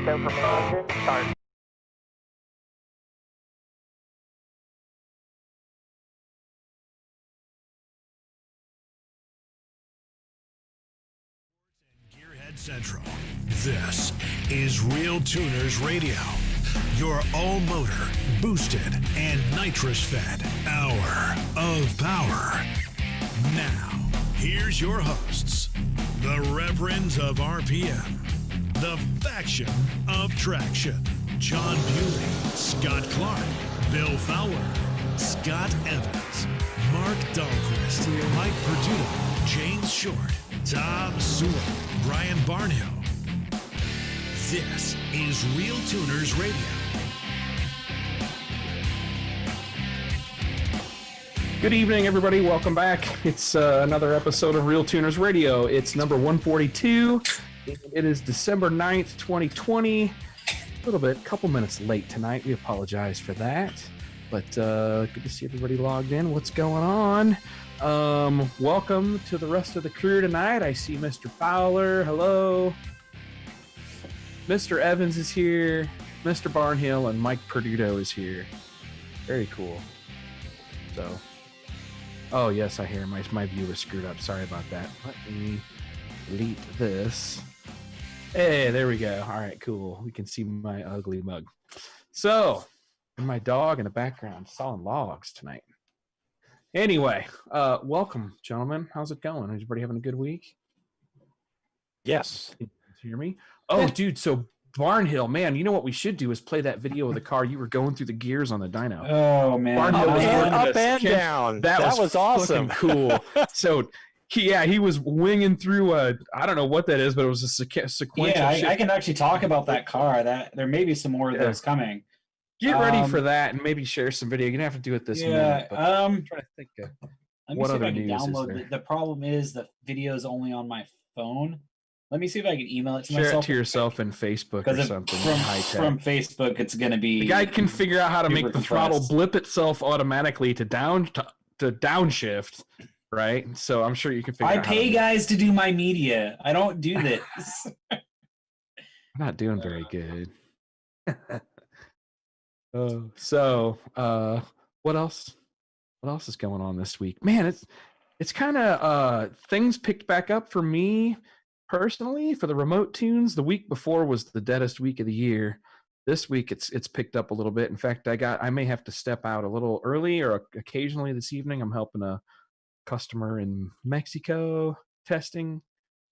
go for main engine, start. Gearhead Central. This is RealTuners Radio. Your all-motor, boosted, and nitrous-fed hour of power. Now, here's your hosts, the Reverends of RPM, the Faction of Traction, John Bewley, Scott Clark, Bill Fowler, Scott Evans, Mark Dahlquist, Mike Perduto, James Short, Tom Sewell, Brian Barnhill. This is RealTuners Radio. Good evening, everybody. Welcome back. It's another episode of RealTuners Radio. It's number 142. It is December 9th, 2020. A little bit, couple minutes late tonight. We apologize for that. But good to see everybody logged in. What's going on? Welcome to the rest of the crew tonight. I see Mr. Fowler. Hello. Mr. Evans is here. Mr. Barnhill and Mike Perduto is here. Very cool. So, oh yes, I hear my view was screwed up. Sorry about that. Let me delete this. Hey, there we go. All right, cool. We can see my ugly mug. So, and my dog in the background sawing logs tonight. Anyway, welcome, gentlemen. How's it going? Is everybody having a good week? Yes. Can you hear me? Oh, dude, so Barnhill, man, you know what we should do is play that video of the car. You were going through the gears on the dyno. Oh, man. Barnhill was Up and down. That was awesome. Cool. So, he was winging through I don't know what that is, but it was a sequential Yeah, I can actually talk about that car. There may be some more of those coming. Get ready for that and maybe share some video. You're going to have to do it this minute. But I'm trying to think let me see if I can download it. The problem is the video is only on my phone. Let me see if I can email it to myself. Share it to yourself in Facebook or something. From Facebook, it's going to be... The guy can figure out how to make the throttle blip itself automatically to downshift, right? So I'm sure you can figure out how to... I pay guys to do my media. I don't do this. I'm not doing very good. So what else? What else is going on this week? Man, it's kind of things picked back up for me personally for the remote tunes. The week before was the deadest week of the year. This week it's picked up a little bit. In fact, I may have to step out a little early or occasionally this evening. I'm helping a customer in Mexico testing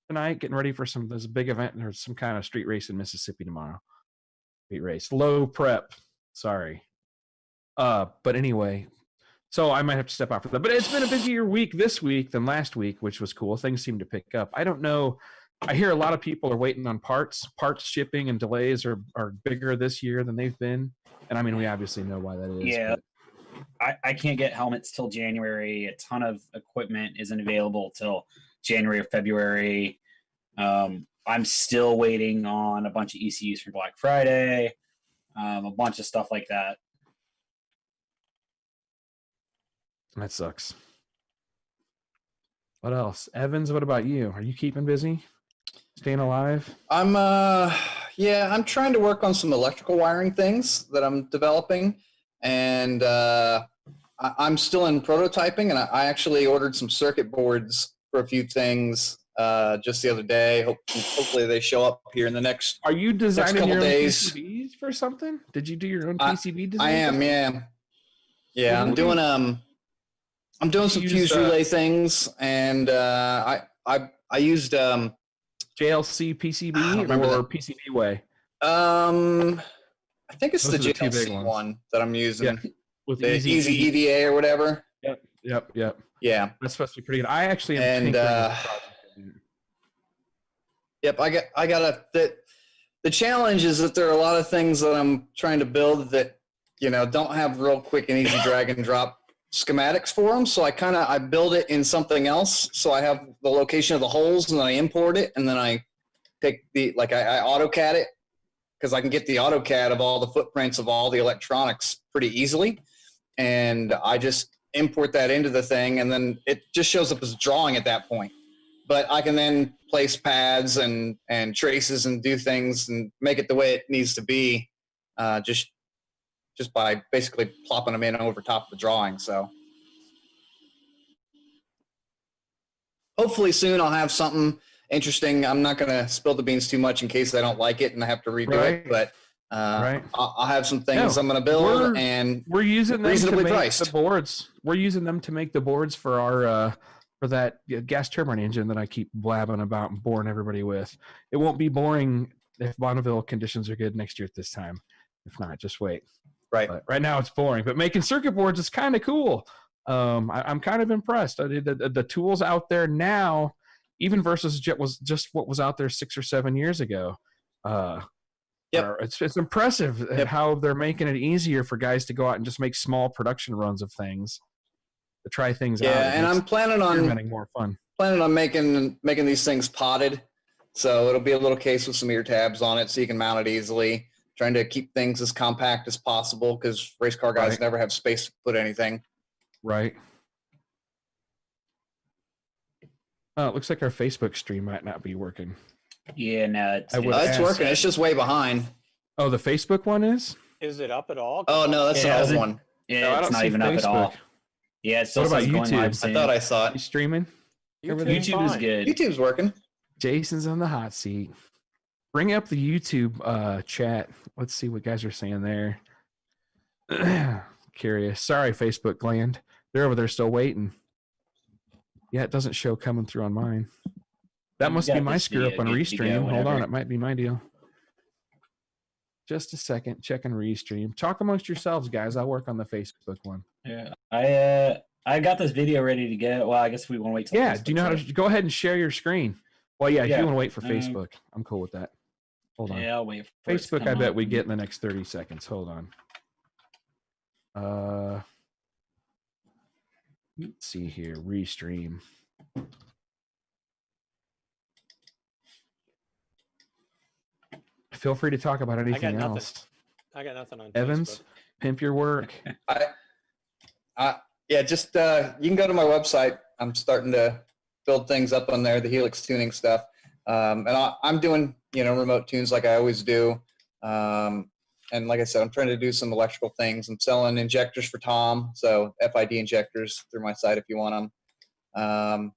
tonight, getting ready for there's a big event. There's some kind of street race in Mississippi tomorrow. Street race, low prep. Sorry. But anyway, so I might have to step out for that. But it's been a busier week this week than last week, which was cool. Things seem to pick up. I don't know. I hear a lot of people are waiting on parts. Parts shipping and delays are bigger this year than they've been. And I mean, we obviously know why that is. Yeah. I can't get helmets till January. A ton of equipment isn't available till January or February. I'm still waiting on a bunch of ECUs for Black Friday. A bunch of stuff like that. That sucks. What else? Evans, what about you? Are you keeping busy? Staying alive? I'm trying to work on some electrical wiring things that I'm developing, and I'm still in prototyping, and I actually ordered some circuit boards for a few things just the other day. Hopefully they show up here in the next Are you designing your own days. PCBs for something? Did you do your own PCB design? I am, yeah. Yeah, I'm doing some fuse relay things, and I used JLC PCB or PCB way? I think it's the JLC one that I'm using. Yeah. With the Easy EDA or whatever. Yep. Yeah. That's supposed to be pretty good. I actually am Yep, I got the challenge is that there are a lot of things that I'm trying to build that, don't have real quick and easy drag and drop schematics for them. So I build it in something else. So I have the location of the holes, and then I import it, and then I pick I AutoCAD it, because I can get the AutoCAD of all the footprints of all the electronics pretty easily. And I just import that into the thing, and then it just shows up as a drawing at that point. but I can then place pads and traces and do things and make it the way it needs to be, just by basically plopping them in over top of the drawing. So hopefully soon I'll have something interesting. I'm not going to spill the beans too much in case I don't like it and I have to redo it, but I'll have some things I'm going to build, and we're using them reasonably to make priced the boards. We're using them to make the boards for our for that gas turbine engine that I keep blabbing about and boring everybody with. It won't be boring if Bonneville conditions are good next year at this time. If not, just wait. Right. But right now it's boring, but making circuit boards is kind of cool. I'm kind of impressed. The tools out there now, even versus just what was out there 6 or 7 years ago. It's impressive how they're making it easier for guys to go out and just make small production runs of things, to try things out. Yeah, and I'm planning on more fun. Planning on making these things potted, so it'll be a little case with some ear tabs on it, so you can mount it easily. Trying to keep things as compact as possible because race car guys never have space to put anything. Right. Oh, it looks like our Facebook stream might not be working. Yeah, no, it's working. It's just way behind. Oh, the Facebook one is? Is it up at all? Oh no, that's an old one. Yeah, no, it's not even up at all. Yeah, it still what about says going YouTube? live soon. I thought I saw You it. streaming? YouTube is good. YouTube's working. Jason's on the hot seat. Bring up the YouTube chat. Let's see what guys are saying there. Curious. Sorry, Facebook land. They're over there still waiting. Yeah, it doesn't show coming through on mine. That must be my screw up on Restream. Hold on, it might be my deal. Just a second. Check and Restream. Talk amongst yourselves, guys. I'll work on the Facebook one. Yeah, I got this video ready to go. Well, I guess we want to wait till. Yeah, do you know how to go ahead and share your screen? Well, yeah, if you want to wait for Facebook, I'm cool with that. Hold on. Yeah, I'll wait for Facebook. I bet we get in the next 30 seconds. Hold on. Let's see here. Restream. Feel free to talk about anything else. I got nothing on Evans, Facebook. pimp your work. Yeah, just you can go to my website. I'm starting to build things up on there, the Helix tuning stuff, and I'm doing remote tunes like I always do. And like I said, I'm trying to do some electrical things. I'm selling injectors for Tom, so FID injectors through my site if you want them.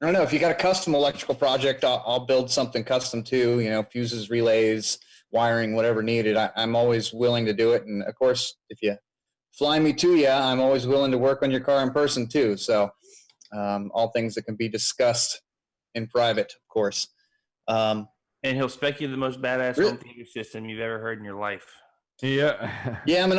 I don't know, if you got a custom electrical project, I'll build something custom too, fuses, relays, wiring, whatever needed. I'm always willing to do it. And of course, if you fly me to you, I'm always willing to work on your car in person too. So all things that can be discussed in private, of course. And he'll spec you the most badass home theater system you've ever heard in your life. Yeah. Yeah, I'm an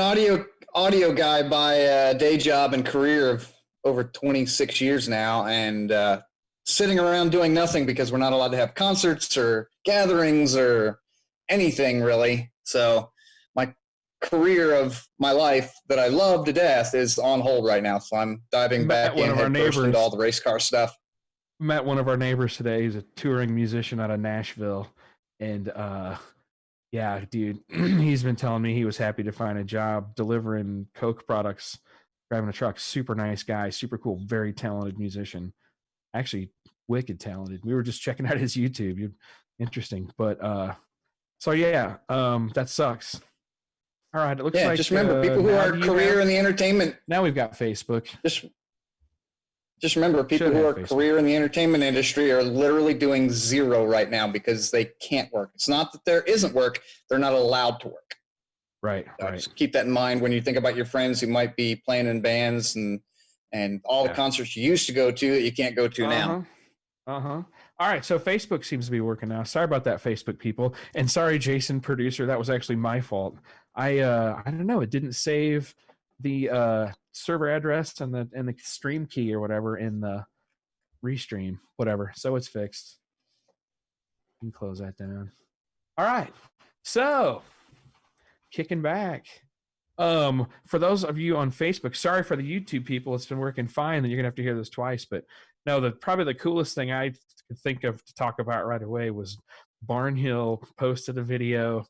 audio guy by day job and career of over 26 years now, and sitting around doing nothing because we're not allowed to have concerts or gatherings or anything really. So my career of my life that I love to death is on hold right now. So I'm diving back in head first into all the race car stuff. Met one of our neighbors today. He's a touring musician out of Nashville. And yeah, dude, he's been telling me he was happy to find a job delivering Coke products, driving a truck. Super nice guy, super cool, very talented musician. Actually, wicked talented. We were just checking out his YouTube. Interesting. But so yeah, that sucks. All right, it looks like just remember people who are career in the entertainment. Now we've got Facebook. Just remember, people who are career in the entertainment industry are literally doing zero right now because they can't work. It's not that there isn't work; they're not allowed to work. Right. So right. Just keep that in mind when you think about your friends who might be playing in bands and all the concerts you used to go to that you can't go to now. All right, so Facebook seems to be working now. Sorry about that, Facebook people, and sorry, Jason, producer. That was actually my fault. I don't know. It didn't save the server address and the stream key or whatever in the restream, whatever. So it's fixed. You can close that down. All right, so kicking back. For those of you on Facebook, sorry for the YouTube people. It's been working fine, and you're gonna have to hear this twice. But no, probably the coolest thing I could think of to talk about right away was Barnhill posted a video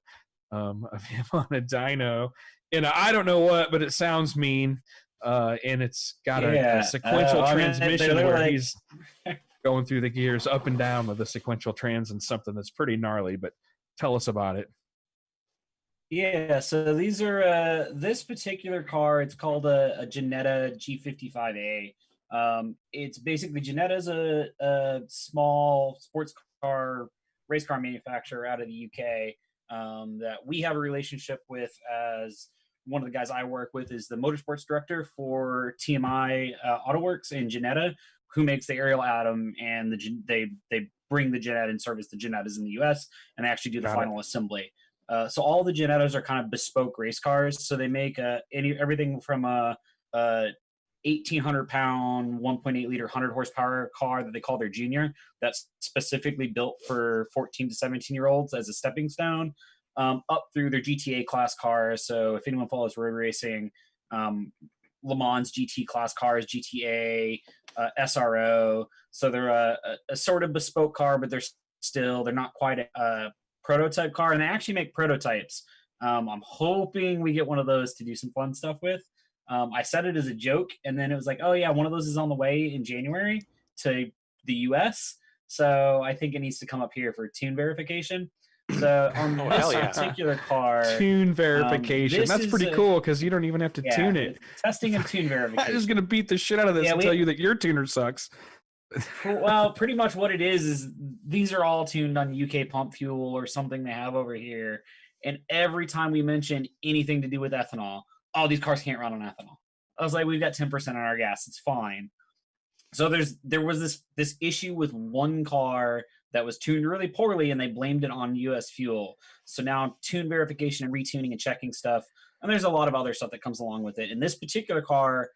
of him on a dyno. And I don't know what, but it sounds mean. and it's got Yeah. a sequential I mean, transmission they're where like- he's going through the gears up and down with a sequential trans and something that's pretty gnarly. But tell us about it. Yeah, so these are this particular car. It's called a Geneta G55a. It's basically Geneta's a small sports car race car manufacturer out of the UK that we have a relationship with. As one of the guys I work with is the motorsports director for TMI AutoWorks in Geneta, who makes the Ariel Atom, and they bring the Geneta and service the Genetas in the US, and they actually do the Got it. final assembly. So all the Genetas are kind of bespoke race cars. So they make everything from a 1,800-pound, 1.8-liter, 100-horsepower car that they call their Junior, that's specifically built for 14 to 17-year-olds as a stepping stone, up through their GTA class cars. So if anyone follows road racing, Le Mans GT class cars, GTA, SRO. So they're a sort of bespoke car, but they're not quite a prototype car, and they actually make prototypes. I'm hoping we get one of those to do some fun stuff with. I said it as a joke, and then it was like, oh yeah, one of those is on the way in January to the US, so I think it needs to come up here for tune verification. So on Oh, this hell yeah. particular car, Tune verification. this That's is pretty cool because you don't even have to tune it. testing and tune I'm verification. just gonna beat the shit out of this Yeah, and tell you that your tuner sucks. Well, pretty much what it is these are all tuned on UK pump fuel or something they have over here. And every time we mention anything to do with ethanol, oh, these cars can't run on ethanol. I was like, we've got 10% on our gas. It's fine. So there was this issue with one car that was tuned really poorly, and they blamed it on US fuel. So now tune verification and retuning and checking stuff. And there's a lot of other stuff that comes along with it. In this particular car,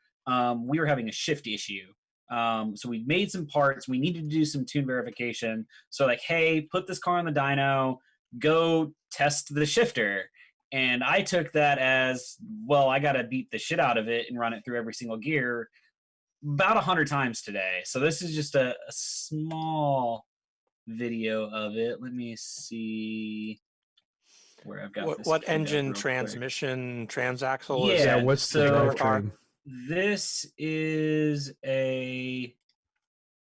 we were having a shift issue. So we made some parts. We needed to do some tune verification. So like, hey, put this car on the dyno, go test the shifter. And I took that as, well, I got to beat the shit out of it and run it through every single gear about 100 times today. So this is just a small video of it. Let me see where I've got this What queued up engine, real quick. transmission, transaxle? is Yeah, it? What's the so- drivetrain? This is a,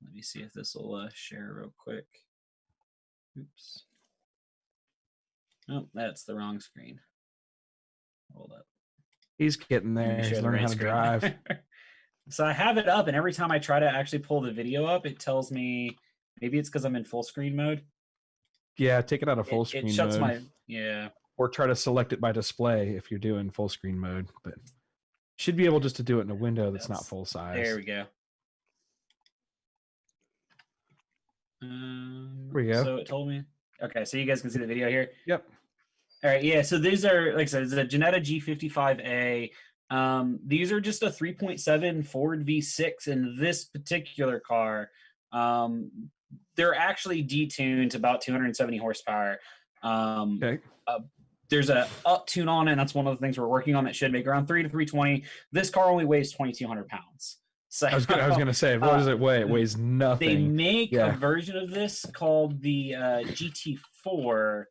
let me see if this will share real quick. Oops. Oh, that's the wrong screen. Hold up. He's getting Let me there. He's share the learning how right to screen. drive. So I have it up, and every time I try to actually pull the video up, it tells me, maybe it's because I'm in full screen mode. Yeah, take it out of full It screen shuts mode, my, yeah. or try to select it by display if you're doing full screen mode. But should be able just to do it in a window that's not full size. There we go. we go. So it told me. Okay, so you guys can see the video here. Yep. All right, yeah. So these are, like I said, it's a Geneta G55a. These are just a 3.7 Ford V6 in this particular car. They're actually detuned to about 270 horsepower. Okay. There's a up tune on it, and that's one of the things we're working on that should make around 3 to 320. This car only weighs 2,200 pounds. So I was gonna say, what does it weigh? It weighs they nothing. make Yeah. a version of this called the GT4,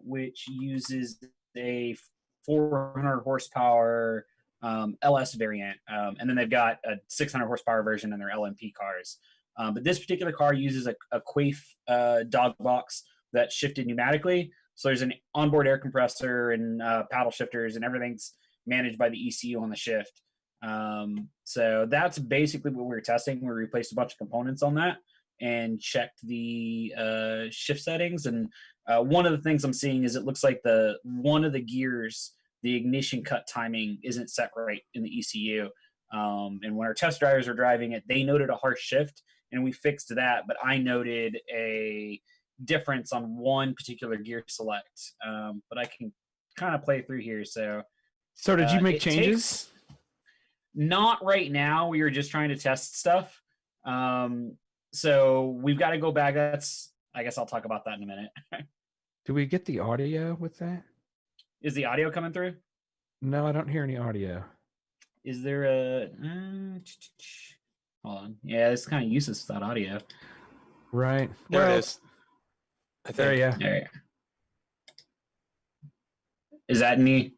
which uses a 400 horsepower LS variant, and then they've got a 600 horsepower version in their LMP cars. But this particular car uses a Quaife dog box that's shifted pneumatically. So there's an onboard air compressor and paddle shifters, and everything's managed by the ECU on the shift. So that's basically what we were testing. We replaced a bunch of components on that and checked the shift settings. And one of the things I'm seeing is it looks like one of the gears, the ignition cut timing isn't set right in the ECU. And when our test drivers were driving it, they noted a harsh shift, and we fixed that. But I noted a difference on one particular gear select. But I can kind of play through here. So Did you make it changes? not right now. We were just trying to test stuff. So we've got to go back. I guess I'll talk about that in a minute. Do we get the audio with that? Is the audio coming through? No, I don't hear any audio. Is there a hold on? Yeah, it's kind of useless without audio. Right. There Well, it is. I think. There, yeah. There. Is that me?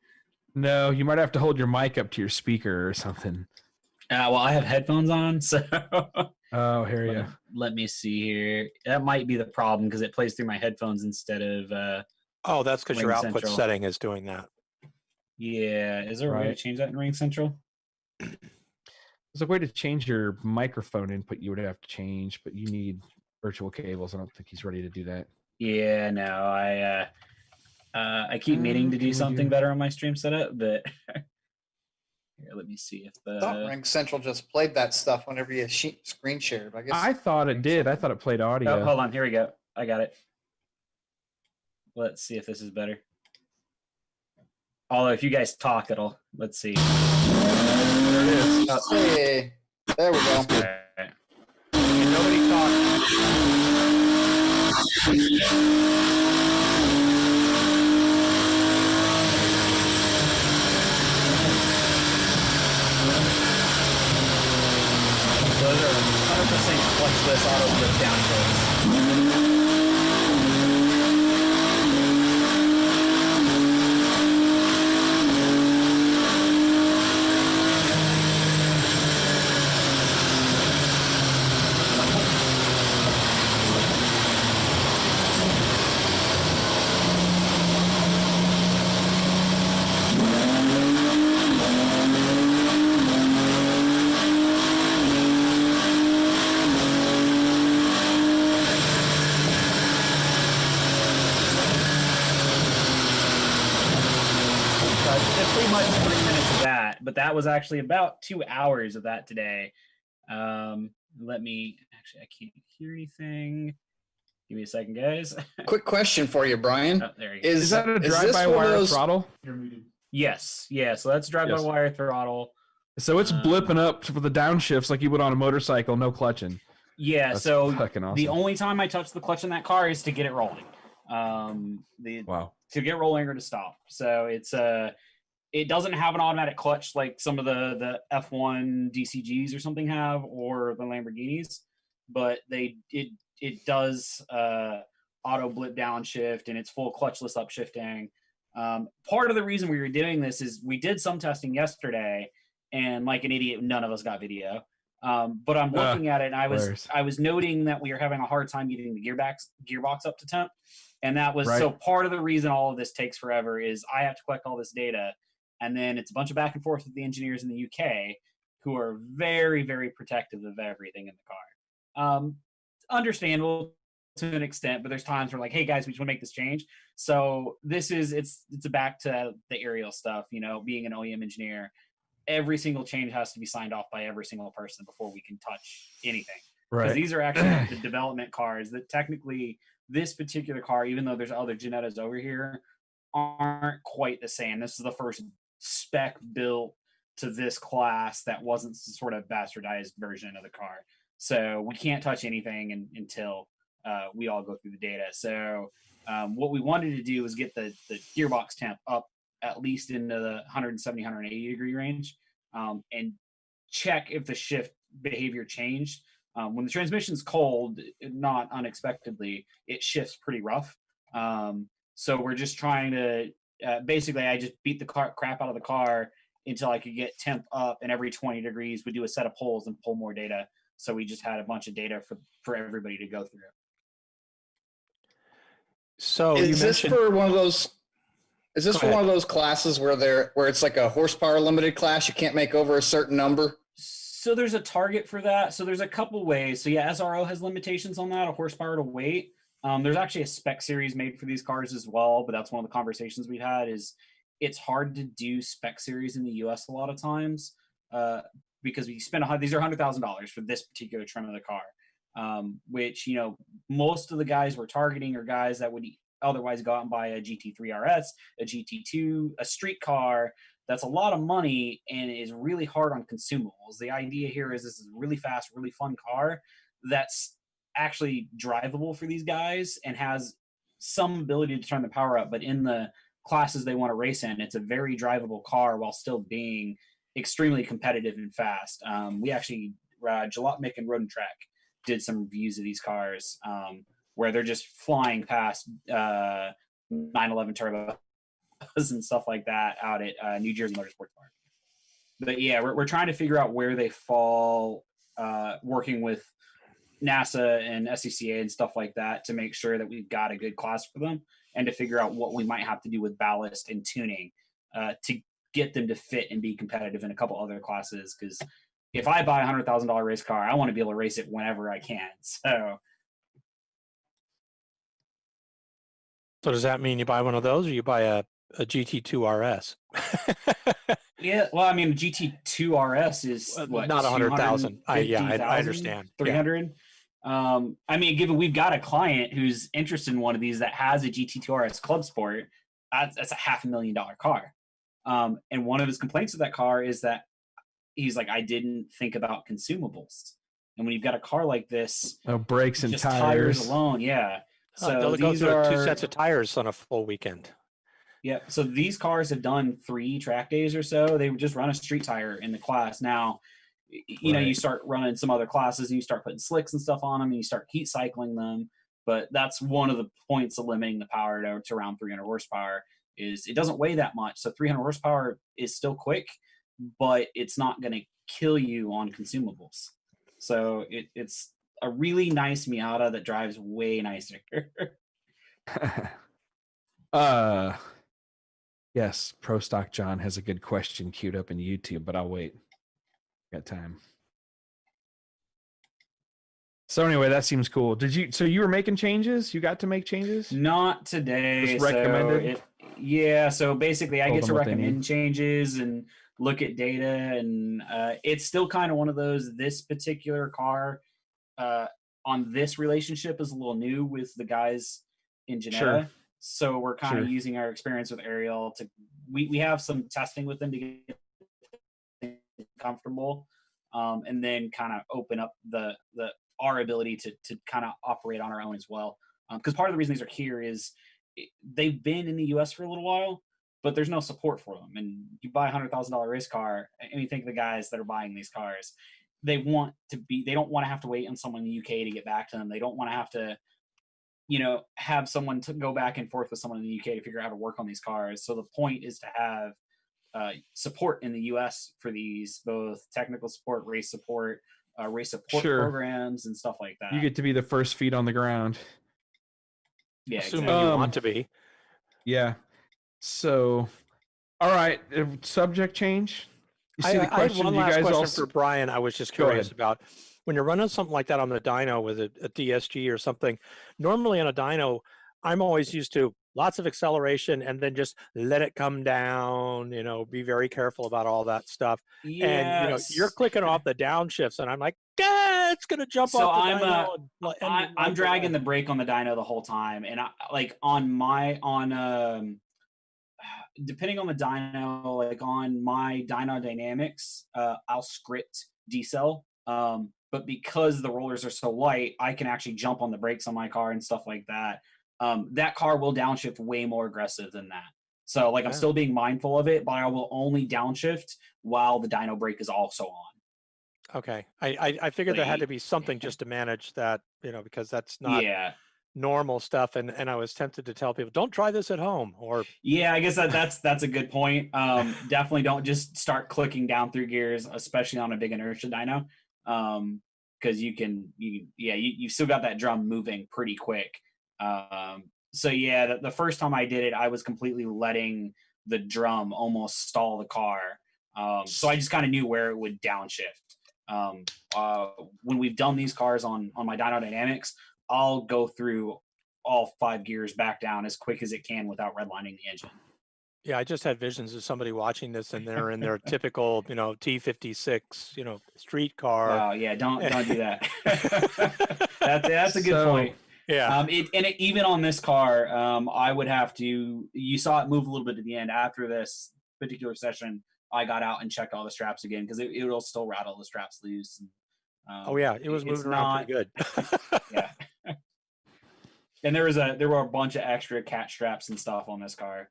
No, you might have to hold your mic up to your speaker or something. Well, I have headphones on, so Oh, here you. let me see here. That might be the problem because it plays through my headphones instead of. Oh, that's because your Ring output Central. setting is doing that. Yeah, is there a way to Right. change that in Ring Central? There's a way to change your microphone input. You would have to change, but you need virtual cables. I don't think he's ready to do that. Yeah, no, I keep meaning to Can do we something do- better on my stream setup, but here, let me see if I thought the Ring Central just played that stuff whenever you screen shared. I guess I thought it did. I thought it played audio. oh, hold on, here we go. I got it. Let's see if this is better. Although if you guys talk, let's see. There it is. Hey, there we go. All right. And nobody talks. Those are 100% clutchless auto flip downshifts. Pretty much 3 minutes of that, but that was actually about 2 hours of that today. Let me actually, I can't hear anything. Give me a second, guys. Quick question for you, Brian. Oh, there you go. Is that a this drive-by-wire one of those- throttle? Yes, yeah. So that's drive-by-wire throttle. So it's blipping up for the downshifts like you would on a motorcycle, no clutching. Yeah. That's so fucking awesome. the only time I touch the clutch in that car is to get it rolling. Wow. To get rolling or to stop. So it's it doesn't have an automatic clutch like some of the F1 DCGs or something have, or the Lamborghinis, but it does auto blip downshift, and it's full clutchless upshifting. Part of the reason we were doing this is we did some testing yesterday, and like an idiot, none of us got video. But I'm looking at it, and I was noting that we were having a hard time getting the gearbox up to temp, and that was so part of the reason all of this takes forever is I have to collect all this data, and then it's a bunch of back and forth with the engineers in the UK who are very, very protective of everything in the car. Understandable to an extent, but there's times where like, hey guys, we just want to make this change. So it's back to the aerial stuff, being an OEM engineer. Every single change has to be signed off by every single person before we can touch anything. Because these are actually the development cars that technically this particular car, even though there's other Genetas over here, aren't quite the same. This is the first spec built to this class that wasn't sort of bastardized version of the car. So we can't touch anything until we all go through the data. So what we wanted to do was get the gearbox temp up at least into the 170, 180 degree range, and check if the shift behavior changed. When the transmission's cold, not unexpectedly, it shifts pretty rough. So we're just trying to, basically I just beat the crap out of the car until I could get temp up, and every 20 degrees we do a set of polls and pull more data. So we just had a bunch of data for everybody to go through. So Is this for one of those? Is this Go for ahead. one of those classes where it's like a horsepower limited class? You can't make over a certain number. So there's a target for that. So there's a couple ways. So yeah, SRO has limitations on that, a horsepower to weight. There's actually a spec series made for these cars as well, but that's one of the conversations we've had is it's hard to do spec series in the US a lot of times because we spend these are $100,000 for this particular trim of the car, which, most of the guys we're targeting are guys that would otherwise go out and buy a GT3 RS, a GT2, a street car. That's a lot of money and is really hard on consumables. The idea here is this is a really fast, really fun car that's actually drivable for these guys and has some ability to turn the power up, but in the classes they want to race in, it's a very drivable car while still being extremely competitive and fast. We actually, Jalopnik and Road and Track did some reviews of these cars where they're just flying past 911 turbo and stuff like that out at New Jersey Motorsports Park. But yeah, we're trying to figure out where they fall, working with NASA and SCCA and stuff like that to make sure that we've got a good class for them, and to figure out what we might have to do with ballast and tuning to get them to fit and be competitive in a couple other classes. Because if I buy a $100,000 race car, I want to be able to race it whenever I can. So does that mean you buy one of those, or you buy a GT2 RS? yeah, well, I mean, GT2 RS is what, not 100,000. I 250,000, understand. 300. I mean, given we've got a client who's interested in one of these that has a GT2 RS Club Sport, that's a $500,000 car. And one of his complaints with that car is that he's like, I didn't think about consumables. And when you've got a car like this, brakes and just tires alone, yeah. So they'll go these through are 2 sets of tires on a full weekend. Yeah, so these cars have done 3 track days or so. They would just run a street tire in the class. Now, you know, you start running some other classes and you start putting slicks and stuff on them and you start heat cycling them. But that's one of the points of limiting the power to around 300 horsepower is it doesn't weigh that much. So 300 horsepower is still quick, but it's not going to kill you on consumables. So it's a really nice Miata that drives way nicer. Yes, Pro Stock John has a good question queued up in YouTube, but I'll wait. Got time. So anyway, that seems cool. So you were making changes? You got to make changes? Not today. Just recommended? So basically I get to what they recommend need. changes and look at data, and it's still kind of one of those, this particular car on this relationship is a little new with the guys in Geneta. Sure. So we're kind of Sure. using our experience with Ariel to, we have some testing with them to get comfortable, and then kind of open up our ability to kind of operate on our own as well. Because part of the reason these are here is they've been in the US for a little while, but there's no support for them. And you buy a $100,000 race car, and you think of the guys that are buying these cars, they don't want to have to wait on someone in the UK to get back to them. They don't want to have to, you know, have someone to go back and forth with someone in the UK to figure out how to work on these cars. So the point is to have support in the US for these, both technical support, race support Sure. programs and stuff like that. You get to be the first feet on the ground. Yeah, Assuming exactly. you want to be. Yeah. So, all right. Subject change. You see the I had question? one You last guys question all for Brian. I was just Go curious ahead. about when you're running something like that on the dyno with a DSG or something. Normally on a dyno, I'm always used to lots of acceleration and then just let it come down, you know, be very careful about all that stuff. And, you know, Yes. you're clicking off the downshifts and I'm like, it's going to jump So off the I'm, dyno. I'm dragging the brake on the dyno the whole time, and depending on the dyno, like on my dyno dynamics, I'll script decel. But because the rollers are so light, I can actually jump on the brakes on my car and stuff like that. That car will downshift way more aggressive than that. So like I'm still being mindful of it, but I will only downshift while the dyno brake is also on. Okay. I figured there had to be something just to manage that, you know, because that's not normal stuff. And I was tempted to tell people, don't try this at home. Or yeah, I guess that's a good point. Definitely don't just start clicking down through gears, especially on a big inertia dyno. Because you still got that drum moving pretty quick. So yeah, the first time I did it, I was completely letting the drum almost stall the car. So I just kind of knew where it would downshift. When we've done these cars on my dyno dynamics, I'll go through all 5 gears back down as quick as it can without redlining the engine. yeah, I just had visions of somebody watching this and they're in their typical, you know, T56, you know, street car. Wow, yeah, don't do that. That's a good point. Yeah. Even on this car, I would have to. You saw it move a little bit at the end. After this particular session, I got out and checked all the straps again because it'll still rattle the straps loose. Oh yeah, it was moving around pretty good. Yeah. And there were a bunch of extra cat straps and stuff on this car.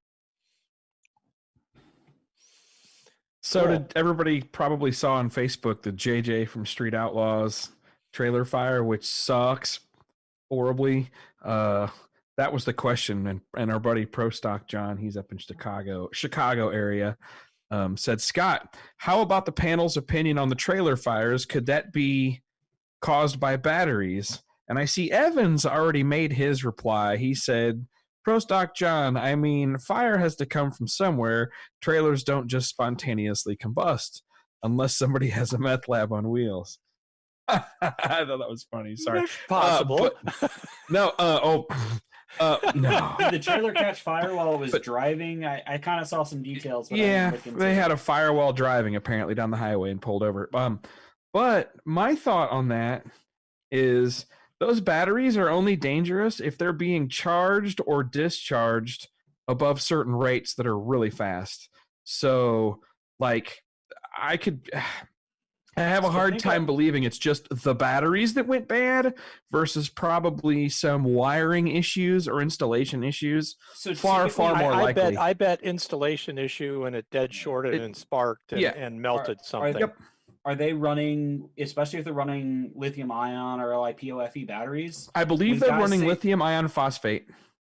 So did everybody probably saw on Facebook the JJ from Street Outlaws trailer fire, which sucks horribly. That that was the question. And our buddy Pro Stock John, he's up in Chicago area, said, Scott, how about the panel's opinion on the trailer fires? Could that be caused by batteries? And I see Evans already made his reply. He said, Pro Stock John, I mean, fire has to come from somewhere. Trailers don't just spontaneously combust unless somebody has a meth lab on wheels. I thought that was funny. Sorry. That's possible. No. No. Did the trailer catch fire while it was driving? I kind of saw some details. But Yeah, they had a fire while driving apparently down the highway and pulled over. But my thought on that is those batteries are only dangerous if they're being charged or discharged above certain rates that are really fast. So, like, I have a hard time believing it's just the batteries that went bad versus probably some wiring issues or installation issues. So far more likely. I bet installation issue and it dead shorted and sparked and melted something. Are they running, especially if they're running lithium ion or LiPo-Fe batteries? I believe they're running lithium ion phosphate.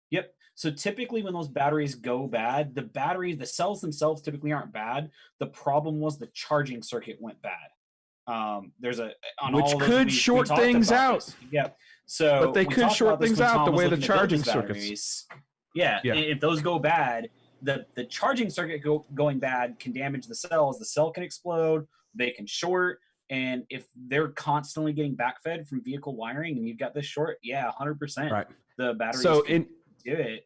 Yep. So typically when those batteries go bad, the cells themselves typically aren't bad. The problem was the charging circuit went bad. Which could short things out. Yep. So, but they could short things out the way the charging circuits. Yeah. If those go bad, the charging circuit going bad can damage the cells. The cell can explode. They can short. And if they're constantly getting backfed from vehicle wiring and you've got this short, 100%. Right. The batteries. So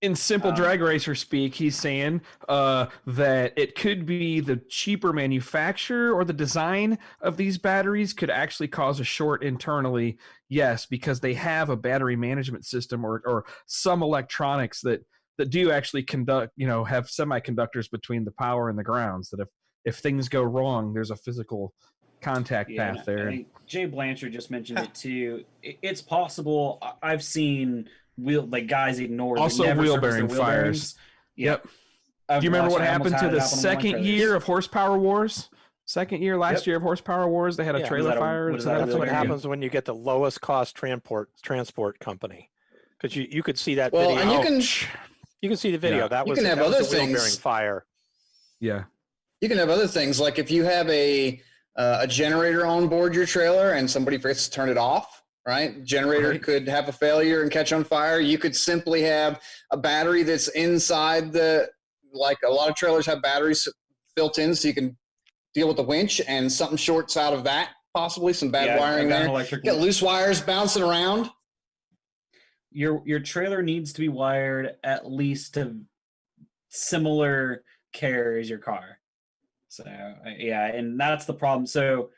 in simple drag racer speak, he's saying that it could be the cheaper manufacturer or the design of these batteries could actually cause a short internally. Yes, because they have a battery management system or some electronics that do actually conduct, have semiconductors between the power and the grounds, that if things go wrong, there's a physical contact path there. I think Jay Blanchard just mentioned it too. It's possible. I've seen guys ignore also wheel bearing fires. Yep. Do you remember what happened to the second year of Horsepower Wars? Last year of Horsepower Wars, they had a trailer fire. That's what happens when you get the lowest cost transport company, because you could see that video. And you can see the video. That was a wheel bearing fire. Yeah. You can have other things, like if you have a generator on board your trailer and somebody forgets to turn it off, right? Generator could have a failure and catch on fire. You could simply have a battery that's inside like a lot of trailers have batteries built in so you can deal with the winch, and something shorts out of that, possibly some bad wiring there. Get loose wires bouncing around. Your trailer needs to be wired at least to similar care as your car. So and that's the problem. So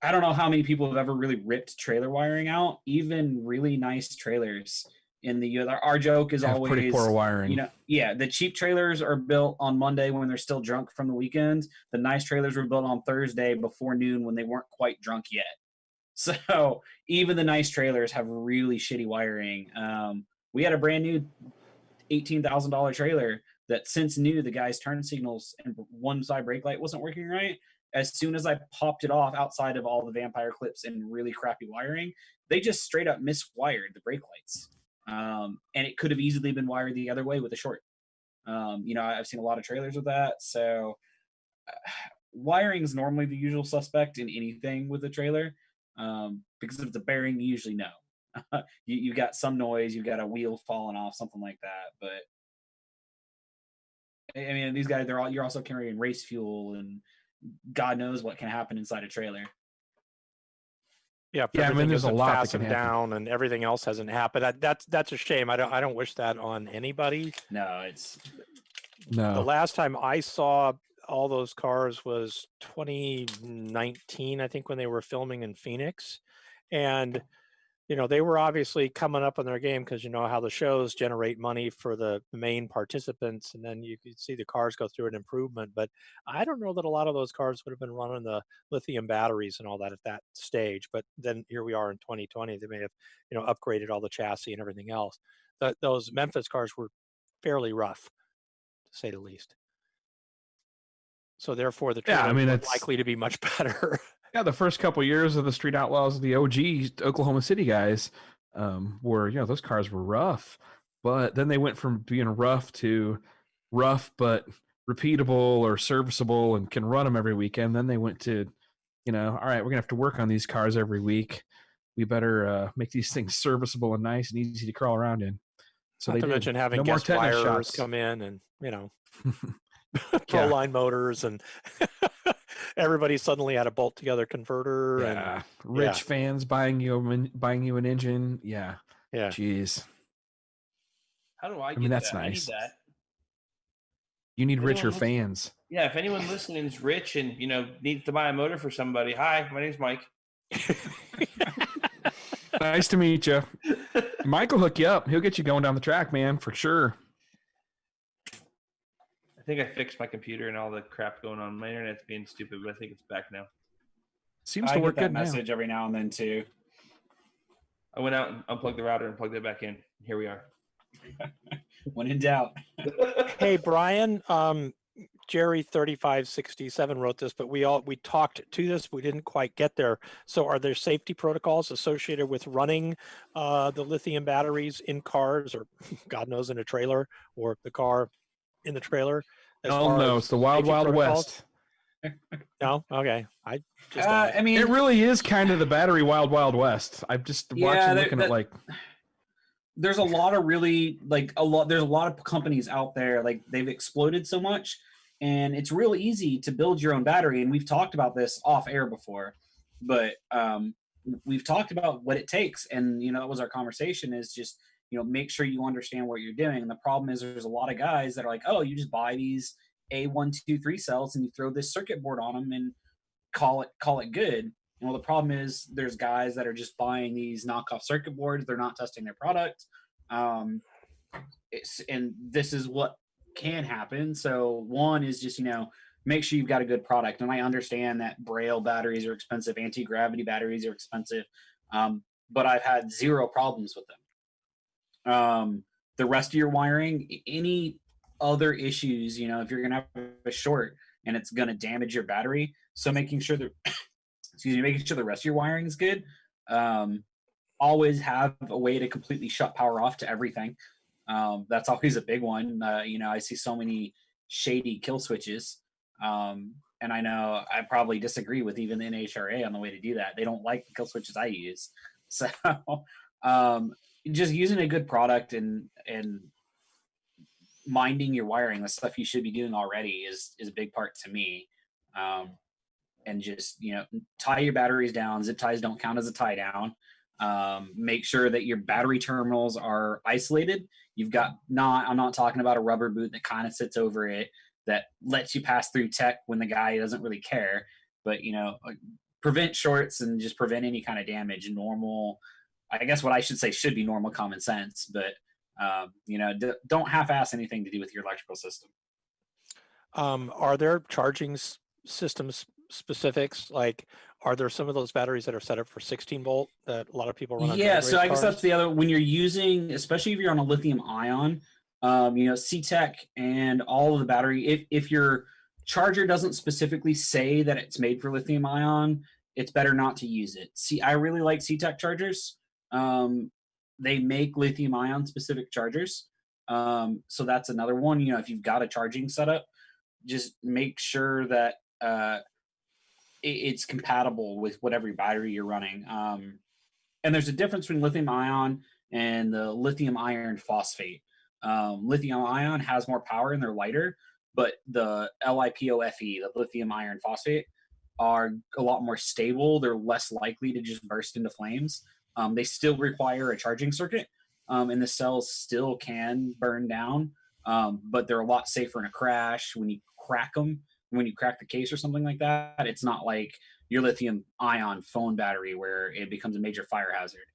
I don't know how many people have ever really ripped trailer wiring out, even really nice trailers. Our joke is always pretty poor wiring. The cheap trailers are built on Monday when they're still drunk from the weekend. The nice trailers were built on Thursday before noon when they weren't quite drunk yet. So even the nice trailers have really shitty wiring. We had a brand new $18,000 trailer that, since new, the guy's turn signals and one side brake light wasn't working right. As soon as I popped it off, outside of all the vampire clips and really crappy wiring, they just straight up miswired the brake lights. And it could have easily been wired the other way with a short. I've seen a lot of trailers with that. So wiring is normally the usual suspect in anything with a trailer, because if it's a bearing, you usually know. You got some noise, you got a wheel falling off, something like that. But I mean, these guys, you're also carrying race fuel, and God knows what can happen inside a trailer. Yeah, there's a lot that can down, and everything else hasn't happened. That's a shame. I don't wish that on anybody. No. The last time I saw all those cars was 2019, I think, when they were filming in Phoenix, and they were obviously coming up on their game, because how the shows generate money for the main participants, and then you could see the cars go through an improvement. But I don't know that a lot of those cars would have been running the lithium batteries and all that at that stage. But then here we are in 2020. They may have upgraded all the chassis and everything else. Those Memphis cars were fairly rough, to say the least. So therefore, the trailer is likely to be much better. Yeah, the first couple of years of the Street Outlaws, the OG Oklahoma City guys, where those cars were rough, but then they went from being rough to rough but repeatable or serviceable and can run them every weekend. Then they went to, all right, we're gonna have to work on these cars every week. We better make these things serviceable and nice and easy to crawl around in. So Not to mention having no more guest tetanus wirers shots. come in and pro line motors, and everybody suddenly had a bolt together converter. Yeah, and rich fans buying you an engine. Yeah, yeah. Jeez. How do I get mean, that's that? I need nice. that. You need Anyone richer listen- fans. Yeah, if anyone listening is rich and needs to buy a motor for somebody, hi, my name's Mike. Nice to meet you. Mike will hook you up. He'll get you going down the track, man, for sure. I think I fixed my computer and all the crap going on. My internet's being stupid, but I think it's back now. Seems I to get work that good message every now and then too. I went out and unplugged the router and plugged it back in. Here we are. When in doubt. Hey, Brian, Jerry 3567 wrote this, but we talked to this. We didn't quite get there. So are there safety protocols associated with running the lithium batteries in cars, or God knows, in a trailer, or the car in the trailer? now. No, it's the wild, wild west. No? Okay. I just I mean, It really is kind of the battery wild, wild west. I'm just looking at like. There's a lot of really there's a lot of companies out there, like they've exploded so much, and it's real easy to build your own battery. And we've talked about this off air before, but we've talked about what it takes. And, that was our conversation, is just, make sure you understand what you're doing. And the problem is there's a lot of guys that are like, oh, you just buy these A123 cells and you throw this circuit board on them and call it good. Well, the problem is there's guys that are just buying these knockoff circuit boards. They're not testing their product. And this is what can happen. So one is just, make sure you've got a good product. And I understand that Braille batteries are expensive. Anti-gravity batteries are expensive. But I've had zero problems with them. The rest of your wiring, any other issues, if you're going to have a short and it's going to damage your battery. So making sure that making sure the rest of your wiring is good. Always have a way to completely shut power off to everything. That's always a big one. I see so many shady kill switches. And I know I probably disagree with even the NHRA on the way to do that. They don't like the kill switches I use. So just using a good product and minding your wiring, the stuff you should be doing already, is a big part to me. And just, tie your batteries down. Zip ties don't count as a tie down. Make sure that your battery terminals are isolated. I'm not talking about a rubber boot that kind of sits over it that lets you pass through tech when the guy doesn't really care. But, prevent shorts and just prevent any kind of damage. I guess what I should say should be normal common sense, but, don't half-ass anything to do with your electrical system. Are there charging systems specifics? Like, are there some of those batteries that are set up for 16 volt that a lot of people run on? Yeah, so I guess that's the other, when you're using, especially if you're on a lithium ion, C-Tech and all of the battery, if your charger doesn't specifically say that it's made for lithium ion, it's better not to use it. I really like C-Tech chargers. They make lithium ion specific chargers. So that's another one. If you've got a charging setup, just make sure that it's compatible with whatever battery you're running. And there's a difference between lithium ion and the lithium iron phosphate. Lithium ion has more power and they're lighter, but the LiPoFe, the lithium iron phosphate, are a lot more stable. They're less likely to just burst into flames. They still require a charging circuit, and the cells still can burn down, but they're a lot safer in a crash. When you crack them, when you crack the case or something like that, it's not like your lithium ion phone battery where it becomes a major fire hazard.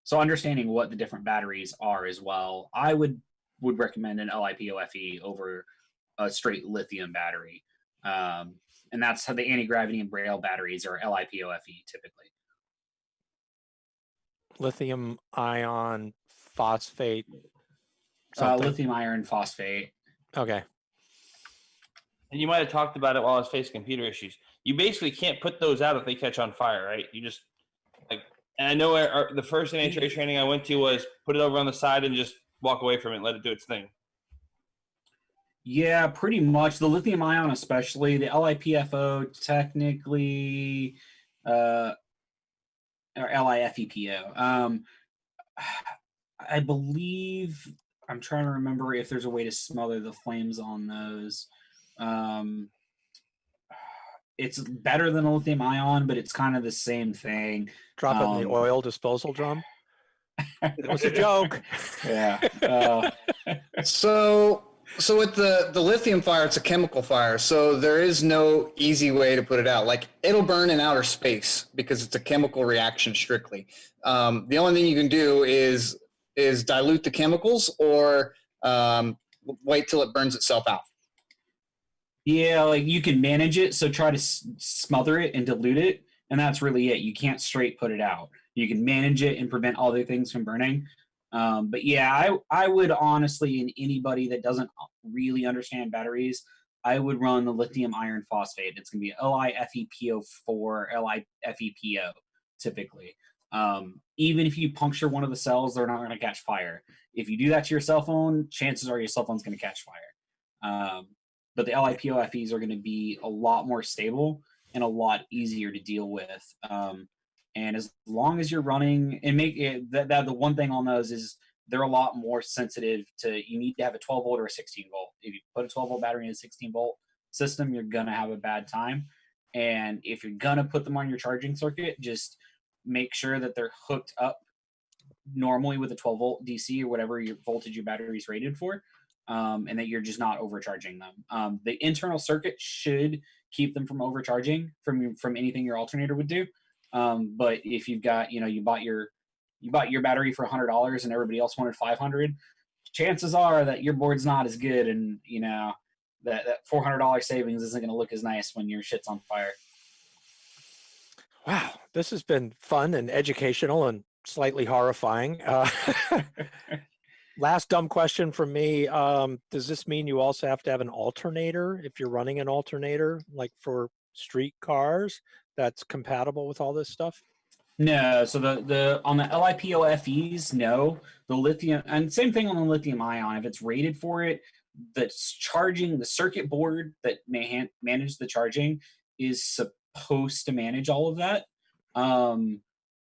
So understanding what the different batteries are as well, I would recommend an LiPoFe over a straight lithium battery. And that's how the anti-gravity and Braille batteries are LiPoFe typically. Lithium ion phosphate. Lithium iron phosphate. Okay. And you might have talked about it while I was facing computer issues. You basically can't put those out if they catch on fire, right? You just And I know the first NHA training I went to was put it over on the side and just walk away from it and let it do its thing. Yeah, pretty much. The lithium ion, especially the LiPFO, technically, or LiFePO. I believe I'm trying to remember if there's a way to smother the flames on those. It's better than a lithium ion, but it's kind of the same thing. Drop it in the oil disposal drum. It was a joke. Yeah. So with the lithium fire, it's a chemical fire. So there is no easy way to put it out. Like it'll burn in outer space because it's a chemical reaction strictly. The only thing you can do is dilute the chemicals or wait till it burns itself out. Yeah, like you can manage it. So try to smother it and dilute it. And that's really it. You can't straight put it out. You can manage it and prevent other things from burning. But yeah, I would honestly, in anybody that doesn't really understand batteries, I would run the lithium iron phosphate. It's going to be LiFePO4, LiFePO typically. Even if you puncture one of the cells, they're not going to catch fire. If you do that to your cell phone, chances are your cell phone's going to catch fire. But the LiPOFEs are going to be a lot more stable and a lot easier to deal with. And as long as you're running and make it, the one thing on those is they're a lot more sensitive to, you need to have a 12 volt or a 16 volt. If you put a 12 volt battery in a 16 volt system, you're going to have a bad time. And if you're going to put them on your charging circuit, just make sure that they're hooked up normally with a 12 volt DC or whatever your voltage your battery is rated for. And that you're just not overcharging them. The internal circuit should keep them from overcharging from anything your alternator would do. But if you've got, you bought your battery for $100 and everybody else wanted $500, chances are that your board's not as good, and that $400 savings isn't going to look as nice when your shit's on fire. Wow, this has been fun and educational and slightly horrifying. Last dumb question from me. Does this mean you also have to have an alternator if you're running an alternator, like for street cars, that's compatible with all this stuff? No. So the on the LiPOFEs, no. The lithium, and same thing on the lithium ion. If it's rated for it, the circuit board that may manage the charging is supposed to manage all of that.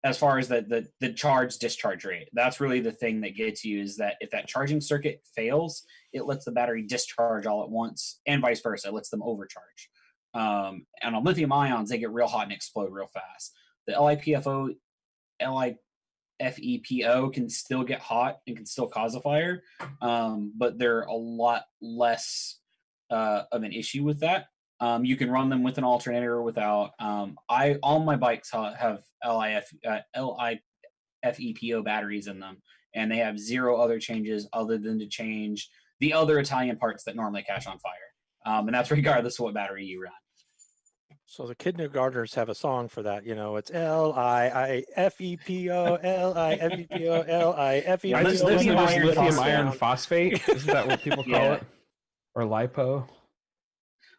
As far as the charge discharge rate, that's really the thing that gets you, is that if that charging circuit fails, it lets the battery discharge all at once, and vice versa. It lets them overcharge. And on lithium ions, they get real hot and explode real fast. The LiFePO can still get hot and can still cause a fire, but they're a lot less of an issue with that. You can run them with an alternator or without. All my bikes have LiFePO batteries in them, and they have zero other changes other than to change the other Italian parts that normally catch on fire. And that's regardless of what battery you run. So the kindergartners have a song for that. It's LiFePO, LiFePO, LiFePO. Lithium iron phosphate. Isn't that what people call it? Or LiPo?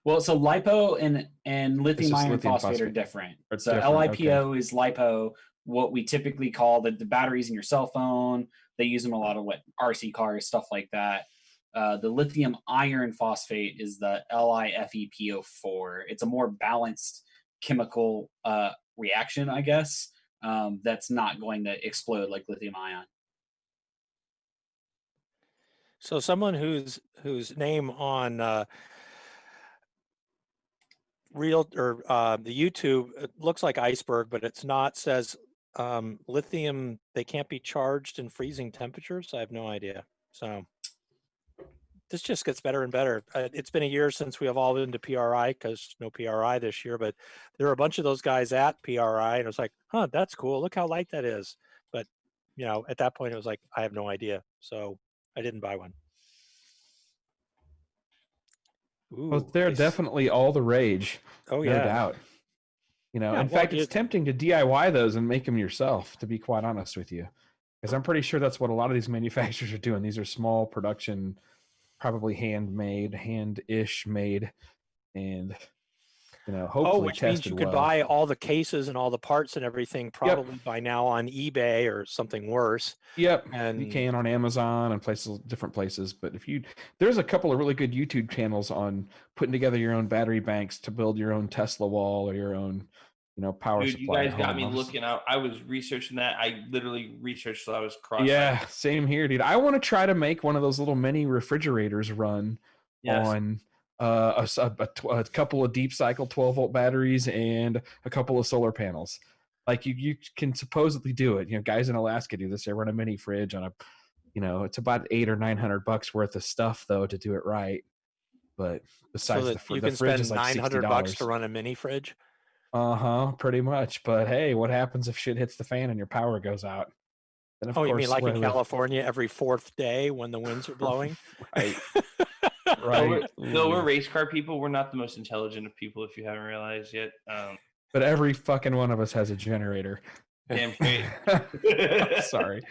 Well, so LiPo and lithium iron phosphate are different. So LiPo is LiPo, what we typically call the batteries in your cell phone. They use them a lot of RC cars, stuff like that. The lithium iron phosphate is the LiFePO4. It's a more balanced chemical reaction, I guess, that's not going to explode like lithium ion. So someone whose name on the YouTube, it looks like iceberg, but it's not, says lithium, they can't be charged in freezing temperatures. I have no idea. So this just gets better and better. It's been a year since we evolved into PRI, because no PRI this year, but there were a bunch of those guys at PRI, and it was like, huh, that's cool. Look how light that is. But, at that point, it was like, I have no idea. So I didn't buy one. Ooh, well, they're definitely all the rage. Oh, no doubt. In fact, it's tempting to DIY those and make them yourself, to be quite honest with you. Because I'm pretty sure that's what a lot of these manufacturers are doing. These are small production, probably hand-ish made. And hopefully which means tested you could well. buy all the cases and all the parts and everything probably by now on eBay or something worse. Yep, And you can on Amazon and different places. But there's a couple of really good YouTube channels on putting together your own battery banks to build your own Tesla wall or your own, power Dude, supply. you guys got at me home. looking out. I was researching that. I literally researched till I was cross-eyed. Yeah, same here, dude. I want to try to make one of those little mini refrigerators run on a couple of deep cycle 12-volt batteries and a couple of solar panels. Like you can supposedly do it. Guys in Alaska do this. They run a mini fridge on a, it's about $800 or $900 worth of stuff though to do it right. But besides so that the you can fridge spend is like $900 $60 to run a mini fridge. Pretty much. But hey, what happens if shit hits the fan and your power goes out? Then of You course, mean like in California every fourth day when the winds are blowing? Right. Right. Right. No, we're race car people. We're not the most intelligent of people, if you haven't realized yet. But every fucking one of us has a generator. Damn straight. Sorry.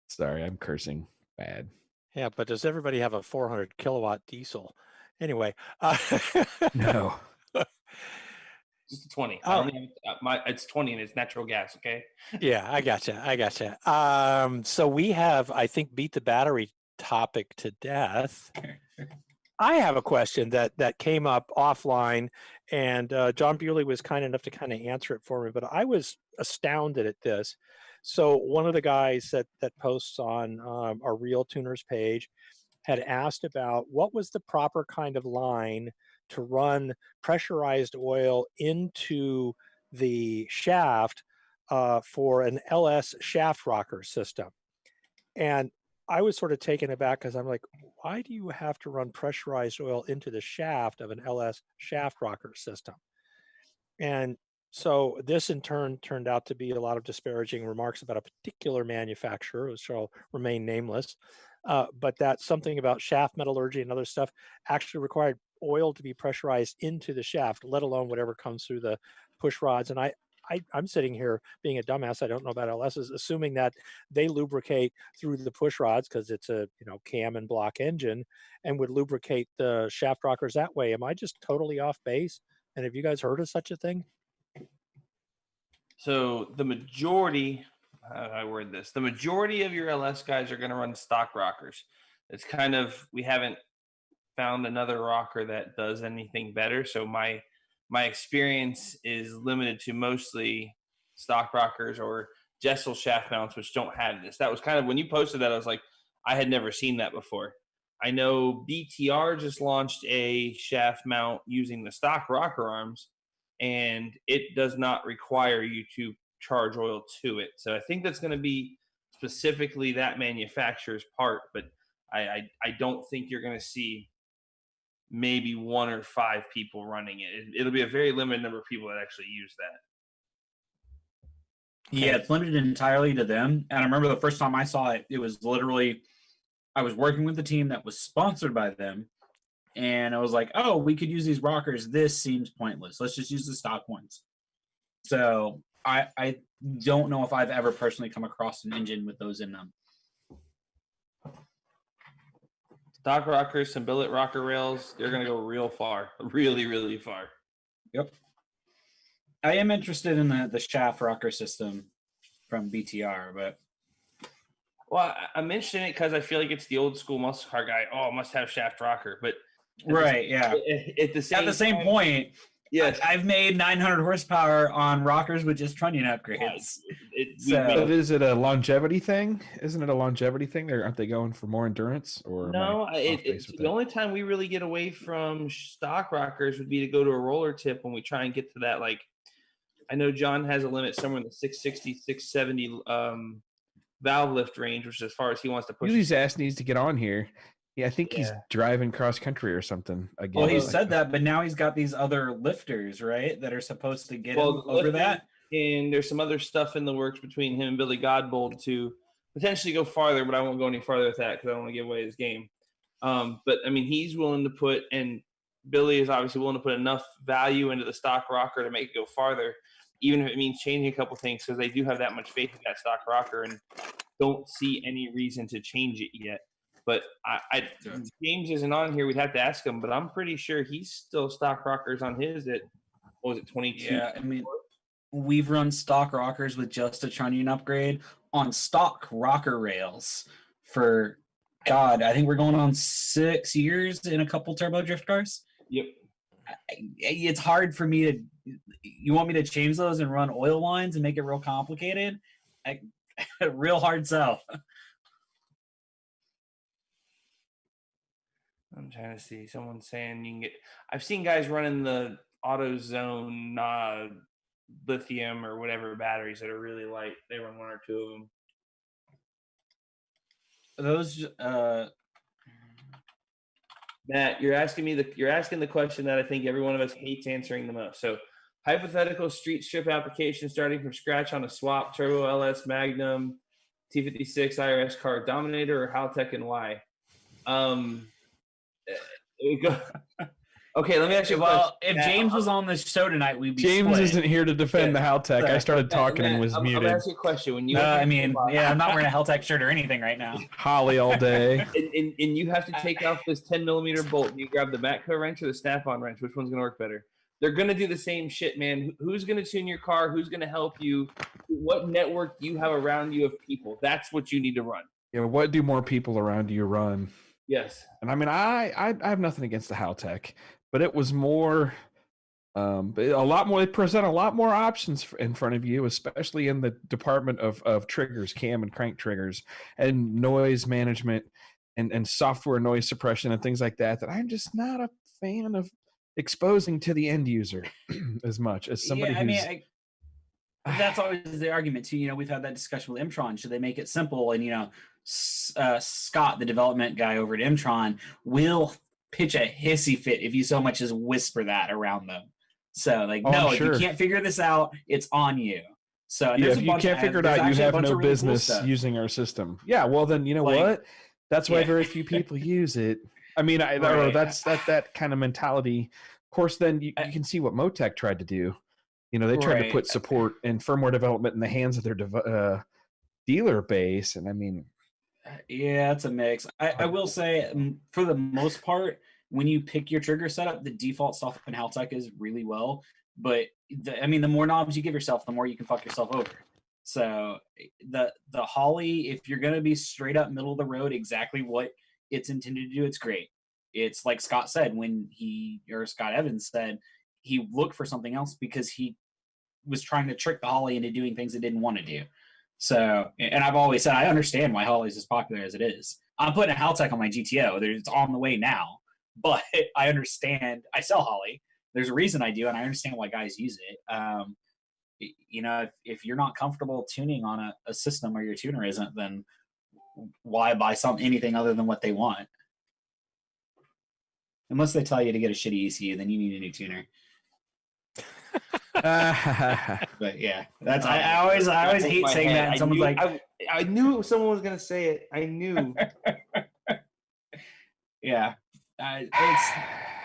Sorry, I'm cursing bad. Yeah, but does everybody have a 400 kilowatt diesel? Anyway. No. Just 20. Oh. It's 20 and it's natural gas, okay? Yeah, I gotcha. So we have, I think, beat the battery topic to death. I have a question that came up offline, and John Bewley was kind enough to kind of answer it for me, but I was astounded at this. So one of the guys that posts on our RealTuners page had asked about what was the proper kind of line to run pressurized oil into the shaft for an LS shaft rocker system. And I was sort of taken aback because I'm like, why do you have to run pressurized oil into the shaft of an LS shaft rocker system? And so this in turn turned out to be a lot of disparaging remarks about a particular manufacturer, which shall remain nameless. But that something about shaft metallurgy and other stuff actually required oil to be pressurized into the shaft, let alone whatever comes through the push rods. And I'm sitting here being a dumbass. I don't know about LSs, assuming that they lubricate through the push rods because it's a cam and block engine, and would lubricate the shaft rockers that way. Am I just totally off base? And have you guys heard of such a thing? So the majority, how do I word this? The majority of your LS guys are going to run stock rockers. It's kind of, we haven't found another rocker that does anything better. So my experience is limited to mostly stock rockers or Jessel shaft mounts, which don't have this. That was kind of, when you posted that, I was like, I had never seen that before. I know BTR just launched a shaft mount using the stock rocker arms, and it does not require you to charge oil to it. So I think that's going to be specifically that manufacturer's part, but I don't think you're going to see maybe 1 or 5 people running it. It'll be a very limited number of people that actually use that. Yeah, it's limited entirely to them. And I remember the first time I saw it, it was literally, I was working with the team that was sponsored by them. And I was like, oh, we could use these rockers. This seems pointless. Let's just use the stock ones. So I don't know if I've ever personally come across an engine with those in them. Stock rockers, some billet rocker rails, they're going to go real far. Really, really far. Yep. I am interested in the shaft rocker system from BTR, but... Well, I mention it because I feel like it's the old school muscle car guy. Oh, must have shaft rocker. But right, yeah. At the same point, yes, I've made 900 horsepower on rockers with just trunnion upgrades. But is it a longevity thing? Isn't it a longevity thing? Or aren't they going for more endurance? Or no, the only time we really get away from stock rockers would be to go to a roller tip when we try and get to that. Like, I know John has a limit somewhere in the 660, 670 valve lift range, which is as far as he wants to push. Usually his ass needs to get on here. Yeah, I think he's driving cross country or something again. Well, he said that, but now he's got these other lifters, right, that are supposed to get him over that. And there's some other stuff in the works between him and Billy Godbold to potentially go farther, but I won't go any farther with that because I don't want to give away his game. But I mean, he's willing to put, and Billy is obviously willing to put enough value into the stock rocker to make it go farther, even if it means changing a couple things, because they do have that much faith in that stock rocker and don't see any reason to change it yet. But James isn't on here. We'd have to ask him, but I'm pretty sure he's still stock rockers on his at, what was it, 22? Yeah, I mean, we've run stock rockers with just a trunnion upgrade on stock rocker rails for, God, I think we're going on 6 years in a couple turbo drift cars. Yep. It's hard for me to. You want me to change those and run oil lines and make it real complicated? Real hard sell. I'm trying to see. Someone saying you can get. I've seen guys running the AutoZone lithium or whatever batteries that are really light. They run 1 or 2 of them. Those. Matt, you're asking the question that I think every one of us hates answering the most. So, hypothetical street strip application starting from scratch on a swap turbo LS Magnum T56 IRS car, Dominator or Haltech and why? Okay, let me ask you a question. Well, if James was on this show tonight, we'd be James split. isn't here to defend the Haltech. I started talking and was I'm muted. gonna ask you a question. When you, I mean, yeah, I'm not wearing a Helltech shirt or anything right now. Holly all day. and you have to take off this 10mm bolt. And you grab the Matco wrench or the snap-on wrench. Which one's gonna work better? They're gonna do the same shit, man. Who's gonna tune your car? Who's gonna help you? What network do you have around you of people? That's what you need to run. Yeah, what do more people around you run? Yes. And I mean, I have nothing against the Haltech, but it was more, a lot more. They present a lot more options in front of you, especially in the department of triggers, cam and crank triggers, and noise management, and software noise suppression and things like that. That I'm just not a fan of exposing to the end user as much as somebody who's. That's always the argument too. You know, we've had that discussion with Mtron. Should they make it simple? And you know, Scott, the development guy over at Mtron, will pitch a hissy fit if you so much as whisper that around them. So, like, no, if you can't figure this out, it's on you. So, yeah, if you can't figure it out, you have no business using our system. Yeah, well, then you know what? That's why very few people use it. I mean, that's that kind of mentality. Of course, then you can see what Motec tried to do. You know, they tried to put support and firmware development in the hands of their dealer base, and I mean, yeah, it's a mix. I will say, for the most part, when you pick your trigger setup, the default stuff in Haltech is really well. But I mean, the more knobs you give yourself, the more you can fuck yourself over. So the Holly, if you're gonna be straight up middle of the road, exactly what it's intended to do, it's great. It's like Scott said Scott Evans said, he looked for something else because he was trying to trick the Holly into doing things it didn't want to do. So, and I've always said, I understand why Holly is as popular as it is. I'm putting a Haltech on my GTO. It's on the way now, but I understand. I sell Holly. There's a reason I do, and I understand why guys use it. You know, if you're not comfortable tuning on a system or your tuner isn't, then why buy anything other than what they want? Unless they tell you to get a shitty ECU, then you need a new tuner. But yeah, that's I always hate saying that. And someone's I knew someone was gonna say it. I knew. Yeah, it's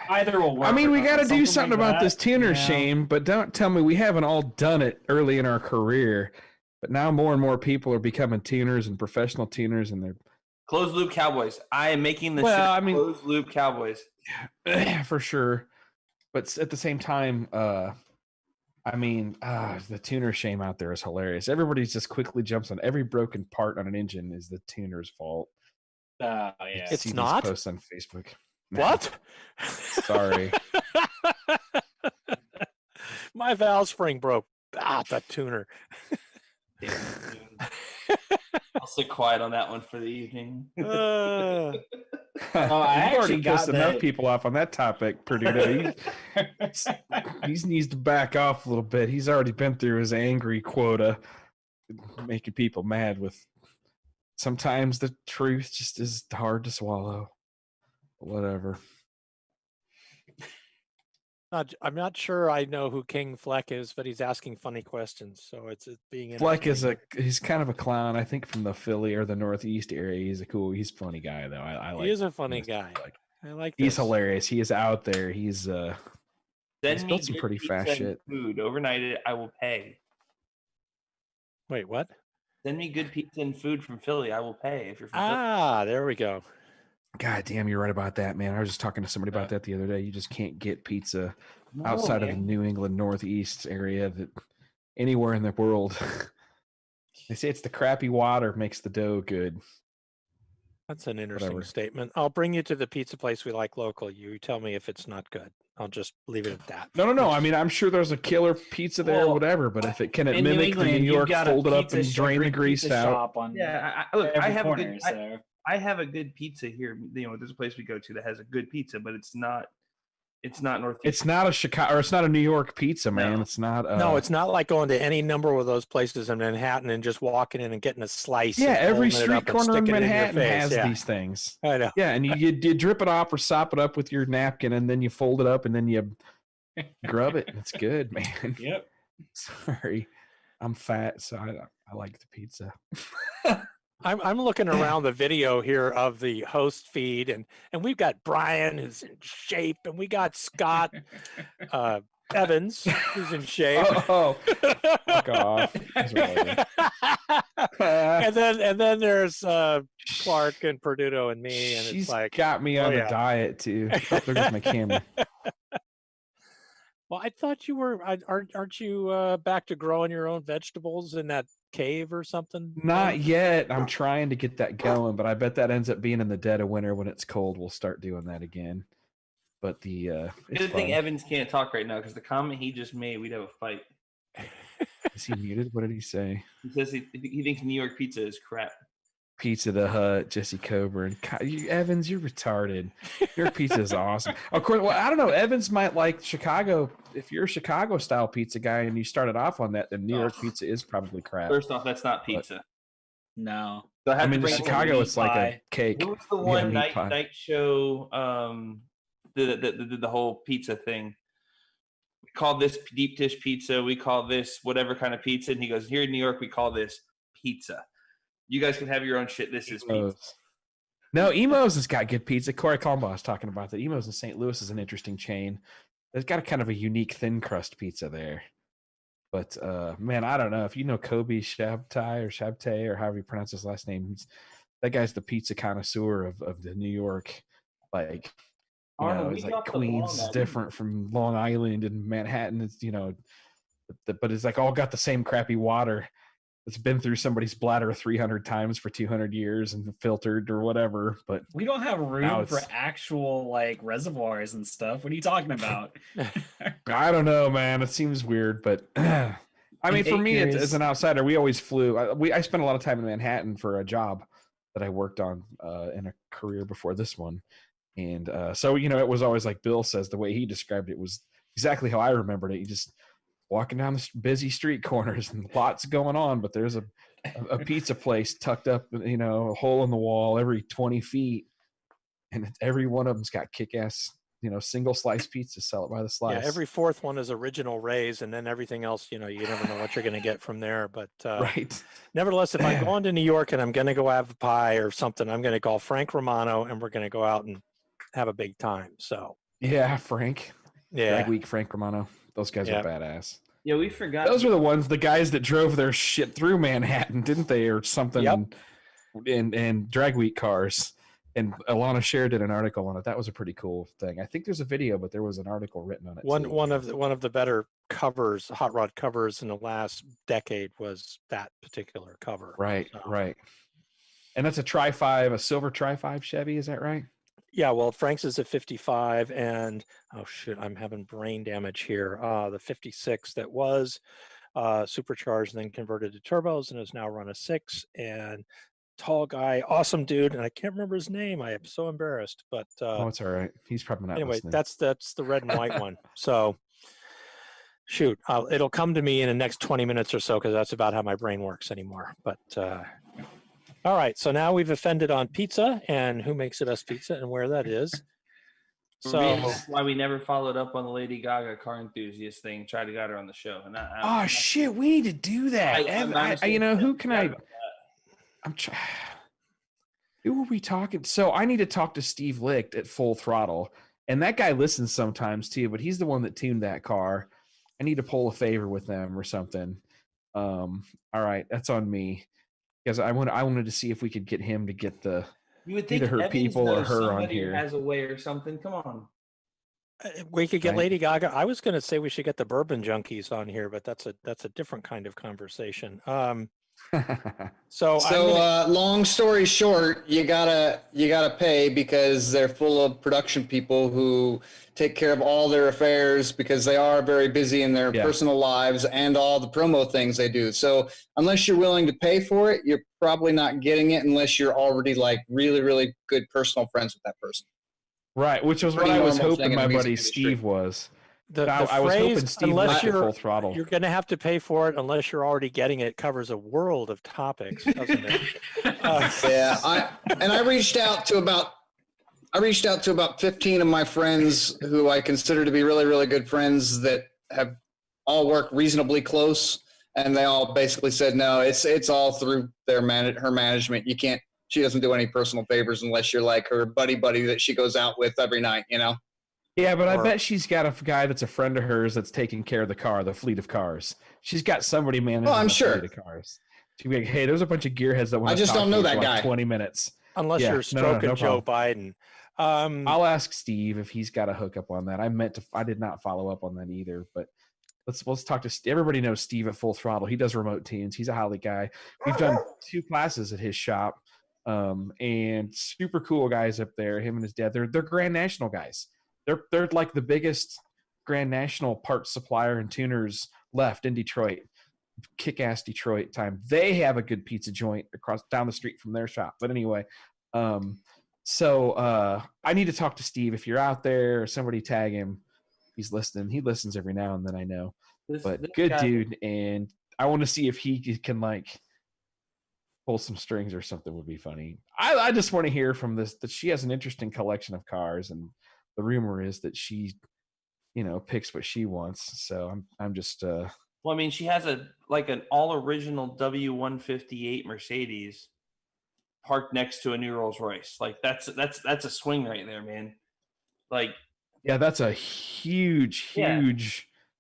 either will work. I mean, we got to do something about this tuner shame, but don't tell me we haven't all done it early in our career. But now more and more people are becoming tuners and professional tuners, and they're closed loop cowboys. I am making the closed loop cowboys. For sure. But at the same time, I mean, the tuner shame out there is hilarious. Everybody just quickly jumps on every broken part on an engine is the tuner's fault. Yeah. It's not posts on Facebook. What? Sorry. My valve spring broke. The tuner. I'll sit quiet on that one for the evening. I actually pissed enough people off on that topic, Purdue. He needs to back off a little bit. He's already been through his angry quota, making people mad with. Sometimes the truth just is hard to swallow. Whatever. I'm not sure I know who King Fleck is, but he's asking funny questions, so it's being. Fleck he's kind of a clown. I think from the Philly or the Northeast area. He's a funny guy though. I like. He is a funny guy. I like. He's hilarious. He is out there. He's built some pretty fast shit. Food overnight. I will pay. Wait, what? Send me good pizza and food from Philly. I will pay if you're from Philly. There we go. God damn, you're right about that, man. I was just talking to somebody about that the other day. You just can't get pizza outside of the New England Northeast area that anywhere in the world. They say it's the crappy water makes the dough good. That's an interesting Whatever. statement. I'll bring you to the pizza place we like local. You tell me if it's not good. I'll just leave it at that. No. I mean, I'm sure there's a killer pizza there or Well, whatever, but if it can in New mimic England, the New you've York, got a fold it up pizza and drain the Greek grease pizza out. shop on Yeah, look, every I have corner, a good. so. I have a good pizza here. You know, there's a place we go to that has a good pizza, but it's not Northeast. It's not a Chicago, or it's not a New York pizza, man. No. It's not. No, it's not like going to any number of those places in Manhattan and just walking in and getting a slice. Yeah, and every folding it street up and corner in sticking it your Manhattan face. has Yeah, these things. I know. Yeah, and you drip it off or sop it up with your napkin, and then you fold it up, and then you grub it. And it's good, man. Yep. Sorry, I'm fat, so I like the pizza. I'm looking around the video here of the host feed, and we've got Brian who's in shape, and we got Scott Evans who's in shape. Oh, fuck off. That's right. and then there's Clark and Perduto and me, and She's it's like, got me on a diet too. Oh, there goes my camera. well, I thought you were. Aren't you back to growing your own vegetables in that cave or something? Not yet. I'm trying to get that going, but I bet that ends up being in the dead of winter when it's cold. We'll start doing that again. But it's Good thing fun. Evans can't talk right now because the comment he just made, we'd have a fight. Is he muted? What did he say? He says he thinks New York pizza is crap. Pizza the Hut, Jesse Coburn. Evans, you're retarded. Your pizza is awesome. Of course, well, I don't know. Evans might like Chicago. If you're a Chicago style pizza guy and you started off on that, then New York pizza is probably crap. First off, that's not pizza. No. So I mean, in bring Chicago, it's like pie. a cake. Who was the one night show? The whole pizza thing. We call this deep dish pizza. We call this whatever kind of pizza. And he goes, here in New York, we call this pizza. You guys can have your own shit. This is pizza. No, Emo's has got good pizza. Corey Columbaugh was talking about that. Emo's in St. Louis is an interesting chain. It's got a kind of a unique thin crust pizza there. But man, I don't know if you know Kobe Shabtai or however you pronounce his last name. That guy's the pizza connoisseur of the New York, like. You know, it's like Queens is different from Long Island and Manhattan. It's, you know, but it's like all got the same crappy water. It's been through somebody's bladder 300 times for 200 years and filtered or whatever. But we don't have room for actual like reservoirs and stuff. What are you talking about? I don't know, man. It seems weird, but I mean, for me, as an outsider, we always flew. I spent a lot of time in Manhattan for a job that I worked on in a career before this one. And so, you know, it was always like Bill says, the way he described it was exactly how I remembered it. You just walking down the busy street corners and lots going on, but there's a pizza place tucked up, you know, a hole in the wall every 20 feet. And every one of them's got kick-ass, you know, single slice pizza, sell it by the slice. Yeah, every fourth one is original Ray's, and then everything else, you know, you never know what you're going to get from there. But right. Nevertheless, if I'm going to New York and I'm going to go have a pie or something, I'm going to call Frank Romano and we're going to go out and have a big time. So yeah, Frank. Yeah, Drag Week, Frank Romano. Those guys are badass. Yeah, we forgot. Those were the guys that drove their shit through Manhattan, didn't they, or something? Yep. In Drag Week cars. And Alana Scher did an article on it. That was a pretty cool thing. I think there's a video, but there was an article written on it. One of the better covers, hot rod covers in the last decade was that particular cover. Right, right. And that's a silver Tri-5 Chevy. Is that right? Yeah, well, Frank's is a 55, and oh shit, I'm having brain damage here. The 56 that was supercharged and then converted to turbos and is now run a 6. And tall guy, awesome dude, and I can't remember his name. I am so embarrassed, but it's all right. He's probably not. Anyway, listening. that's the red and white one. So shoot, it'll come to me in the next 20 minutes or so because that's about how my brain works anymore. But all right, so now we've offended on pizza and who makes the best pizza and where that is. So that's why we never followed up on the Lady Gaga car enthusiast thing. Tried to get her on the show. And shit, we need to do that. You know, who can I? Who were we talking? So I need to talk to Steve Licht at Full Throttle, and that guy listens sometimes too. But he's the one that tuned that car. I need to pull a favor with them or something. All right, that's on me. Because I wanted to see if we could get him to get the You would think either her Evans people or knows her on somebody who here. has a way or something. Come on. We could get Right. Lady Gaga. I was going to say we should get the bourbon junkies on here, but that's a different kind of conversation. So long story short, you gotta pay because they're full of production people who take care of all their affairs because they are very busy in their personal lives and all the promo things they do. So unless you're willing to pay for it, you're probably not getting it unless you're already like really, really good personal friends with that person. Right, which was what Pretty I was normal hoping thing in my the buddy music industry. Steve was. the I was phrase, hoping Steve unless worked at you're Full Throttle. you're going to have to pay for it unless you're already getting it, covers a world of topics, doesn't it? Yeah, I reached out to about 15 of my friends who I consider to be really, really good friends that have all worked reasonably close, and they all basically said no. It's all through her management. You can't. She doesn't do any personal favors unless you're like her buddy that she goes out with every night. You know. Yeah, but I bet she's got a guy that's a friend of hers that's taking care of the car, the fleet of cars. She's got somebody managing I'm the sure. fleet of cars. She'd be like, "Hey, there's a bunch of gearheads that want to I just talk don't to know you that for like guy. 20 minutes." Unless Yeah, you're stroking no Joe problem. Biden. I'll ask Steve if he's got a hookup on that. I did not follow up on that either, but let's talk to everybody knows Steve at Full Throttle. He does remote tunes. He's a Holly guy. We've done 2 classes at his shop, and super cool guys up there. Him and his dad. They're Grand National guys. They're like the biggest Grand National parts supplier and tuners left in Detroit. Kick-ass Detroit time. They have a good pizza joint down the street from their shop. But anyway, so I need to talk to Steve. If you're out there, or somebody tag him. He's listening. He listens every now and then, I know. This good guy, dude, and I want to see if he can like pull some strings or something. Would be funny. I just want to hear from this that she has an interesting collection of cars, and the rumor is that she, picks what she wants. So I'm just. Well, I mean, she has an all original W158 Mercedes parked next to a new Rolls Royce. Like that's a swing right there, man. Like. Yeah, that's a huge. And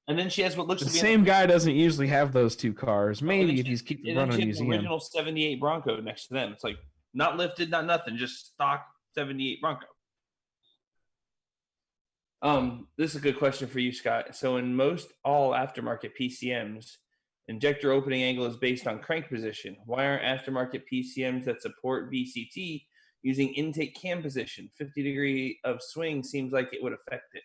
then she has what looks the to be same guy doesn't usually have those 2 cars. Maybe if he's keeping running a museum. The original 78 Bronco next to them. It's like not lifted, not nothing, just stock 78 Bronco. This is a good question for you, Scott. So in most all aftermarket PCMs, injector opening angle is based on crank position. Why aren't aftermarket PCMs that support VCT using intake cam position? 50 degree of swing seems like it would affect it.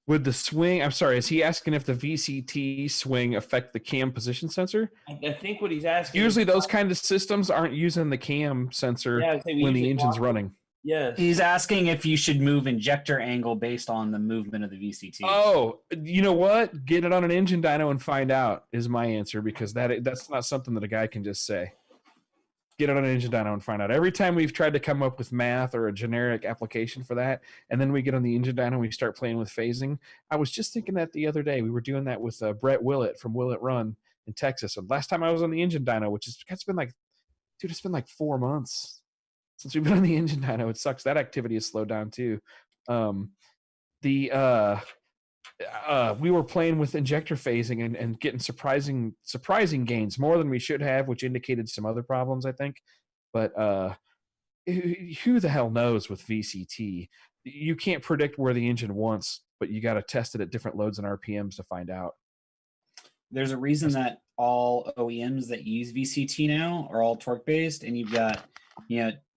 Would the swing, I'm sorry, is he asking if the VCT swing affect the cam position sensor? I think what he's asking. Usually those kind of systems aren't using the cam sensor when the engine's running. Yes. He's asking if you should move injector angle based on the movement of the VCT. Oh, you know what? Get it on an engine dyno and find out is my answer, because that's not something that a guy can just say. Get it on an engine dyno and find out. Every time we've tried to come up with math or a generic application for that, and then we get on the engine dyno and we start playing with phasing. I was just thinking that the other day. We were doing that with Brett Willett from Willett Run in Texas. And last time I was on the engine dyno, it's been like 4 months since we've been on the engine dyno. It sucks. That activity has slowed down too. We were playing with injector phasing and getting surprising gains, more than we should have, which indicated some other problems, I think. But who the hell knows with VCT? You can't predict where the engine wants, but you got to test it at different loads and RPMs to find out. There's a reason that all OEMs that use VCT now are all torque based, and you've got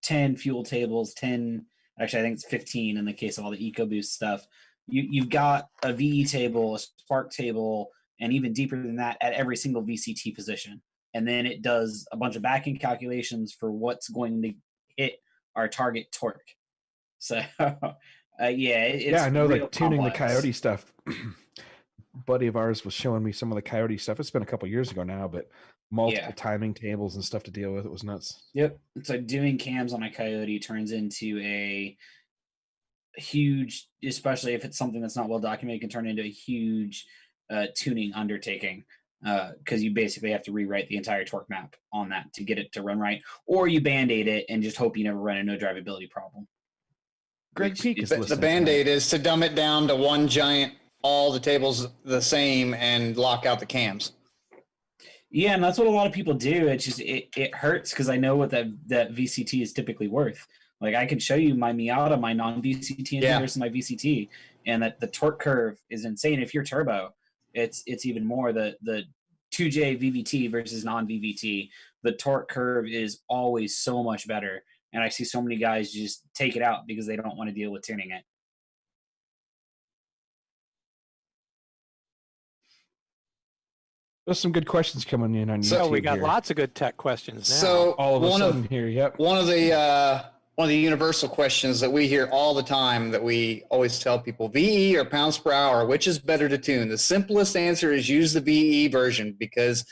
10 fuel tables, 10, actually I think it's 15 in the case of all the EcoBoost stuff. You've got a VE table, a spark table, and even deeper than that at every single VCT position. And then it does a bunch of backing calculations for what's going to hit our target torque. So, it's I know, like tuning complex. the Coyote stuff. Buddy of ours was showing me some of the Coyote stuff. It's been a couple years ago now, but multiple timing tables and stuff to deal with. It was nuts. Yep. So doing cams on a Coyote turns into a huge, especially if it's something that's not well documented, can turn into a huge tuning undertaking, because you basically have to rewrite the entire torque map on that to get it to run right, or you band-aid it and just hope you never run a no drivability problem. Greg Peak is the band-aid is to dumb it down to one giant, all the tables the same, and lock out the cams. Yeah, and that's what a lot of people do. It's just it hurts because I know what that VCT is typically worth. Like I can show you my Miata, my non-VCT engine Yeah. versus my VCT, and that the torque curve is insane. If you're turbo, it's even more. The 2J VVT versus non-VVT, the torque curve is always so much better. And I see so many guys just take it out because they don't want to deal with tuning it. There's some good questions coming in on YouTube. So we got here. lots of good tech questions now. So all of a sudden here. Yep. One of the universal questions that we hear all the time that we always tell people, VE or pounds per hour, which is better to tune? The simplest answer is use the VE version, because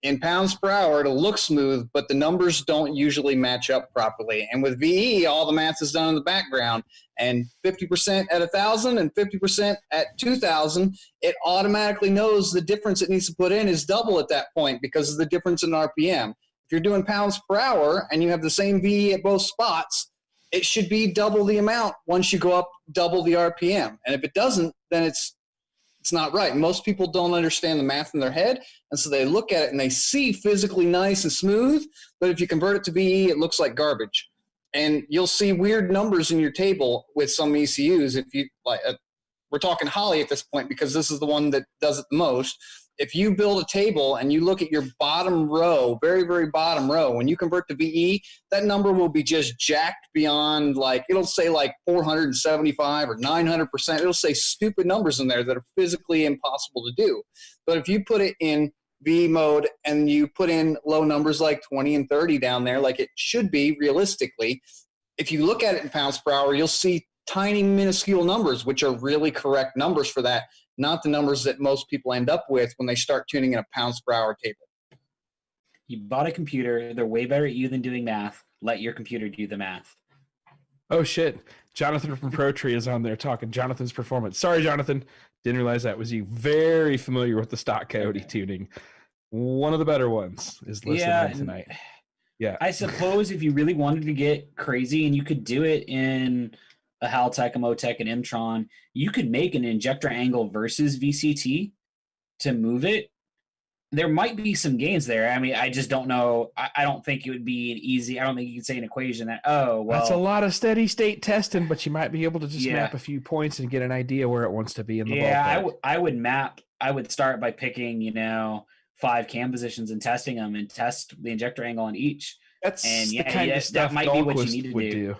in pounds per hour, it'll look smooth, but the numbers don't usually match up properly. And with VE, all the math is done in the background, and 50% at 1,000 and 50% at 2,000, it automatically knows the difference it needs to put in is double at that point because of the difference in RPM. If you're doing pounds per hour and you have the same VE at both spots, it should be double the amount once you go up double the RPM. And if it doesn't, then it's not right. Most people don't understand the math in their head, and so they look at it and they see physically nice and smooth, but if you convert it to VE, it looks like garbage. And you'll see weird numbers in your table with some ECUs. If you like, we're talking Holly at this point because this is the one that does it the most. If you build a table and you look at your bottom row, very, very bottom row, when you convert to VE, that number will be just jacked beyond, like, it'll say like 475 or 900%. It'll say stupid numbers in there that are physically impossible to do. But if you put it in VE mode and you put in low numbers like 20 and 30 down there, like it should be realistically, if you look at it in pounds per hour, you'll see tiny minuscule numbers, which are really correct numbers for that, not the numbers that most people end up with when they start tuning in a pounds per hour table. You bought a computer. They're way better at you than doing math. Let your computer do the math. Oh, shit. Jonathan from ProTree is on there talking Jonathan's performance. Sorry, Jonathan. Didn't realize that was you. Very familiar with the stock Coyote tuning. One of the better ones is listening tonight. Yeah. I suppose if you really wanted to get crazy and you could do it in a Haltech, a Motec, an Mtron, you could make an injector angle versus VCT to move it. There might be some gains there. I mean, I just don't know. I don't think it would be an easy. I don't think you could say an equation that, oh, well. That's a lot of steady state testing, but you might be able to just map a few points and get an idea where it wants to be in the ballpark. I would map. I would start by picking, 5 cam positions and testing them and test the injector angle on each. That's the kind of stuff that might be what you Dahlquist need to would do.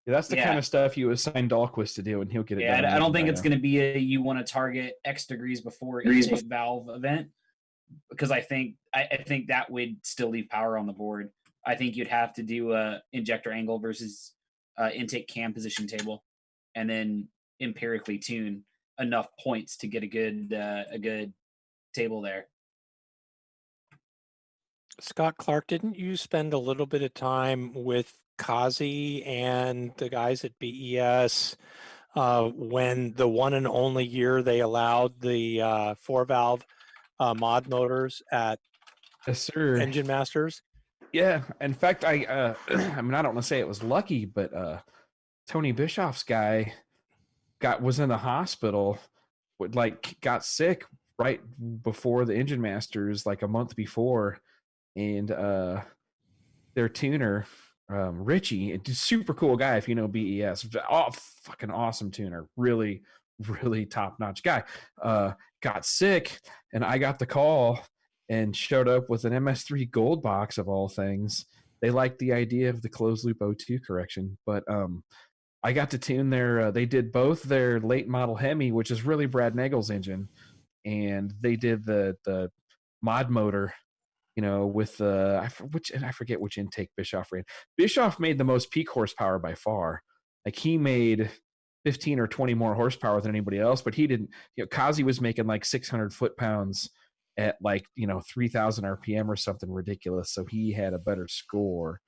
Yeah, that's the kind of stuff you assign Dahlquist to do, and he'll get it done. I don't think it's going to be you want to target X degrees before intake valve event, because I think that would still leave power on the board. I think you'd have to do a injector angle versus intake cam position table, and then empirically tune enough points to get a good table there. Scott Clark, didn't you spend a little bit of time with Kazi and the guys at BES when the one and only year they allowed the 4-valve mod motors at Engine Masters? Yeah. In fact, I mean, I don't want to say it was lucky, but Tony Bischoff's guy was in the hospital, got sick right before the Engine Masters, like a month before. And their tuner, Richie, a super cool guy, if you know BES, fucking awesome tuner, really, really top-notch guy, got sick, and I got the call and showed up with an MS3 gold box of all things. They liked the idea of the closed-loop O2 correction, but I got to tune they did both their late model Hemi, which is really Brad Nagel's engine, and they did the mod motor, with I forget which intake Bischoff ran. Bischoff made the most peak horsepower by far. Like, he made 15 or 20 more horsepower than anybody else, but he didn't. Kazi was making like 600 foot-pounds at 3,000 RPM or something ridiculous. So he had a better score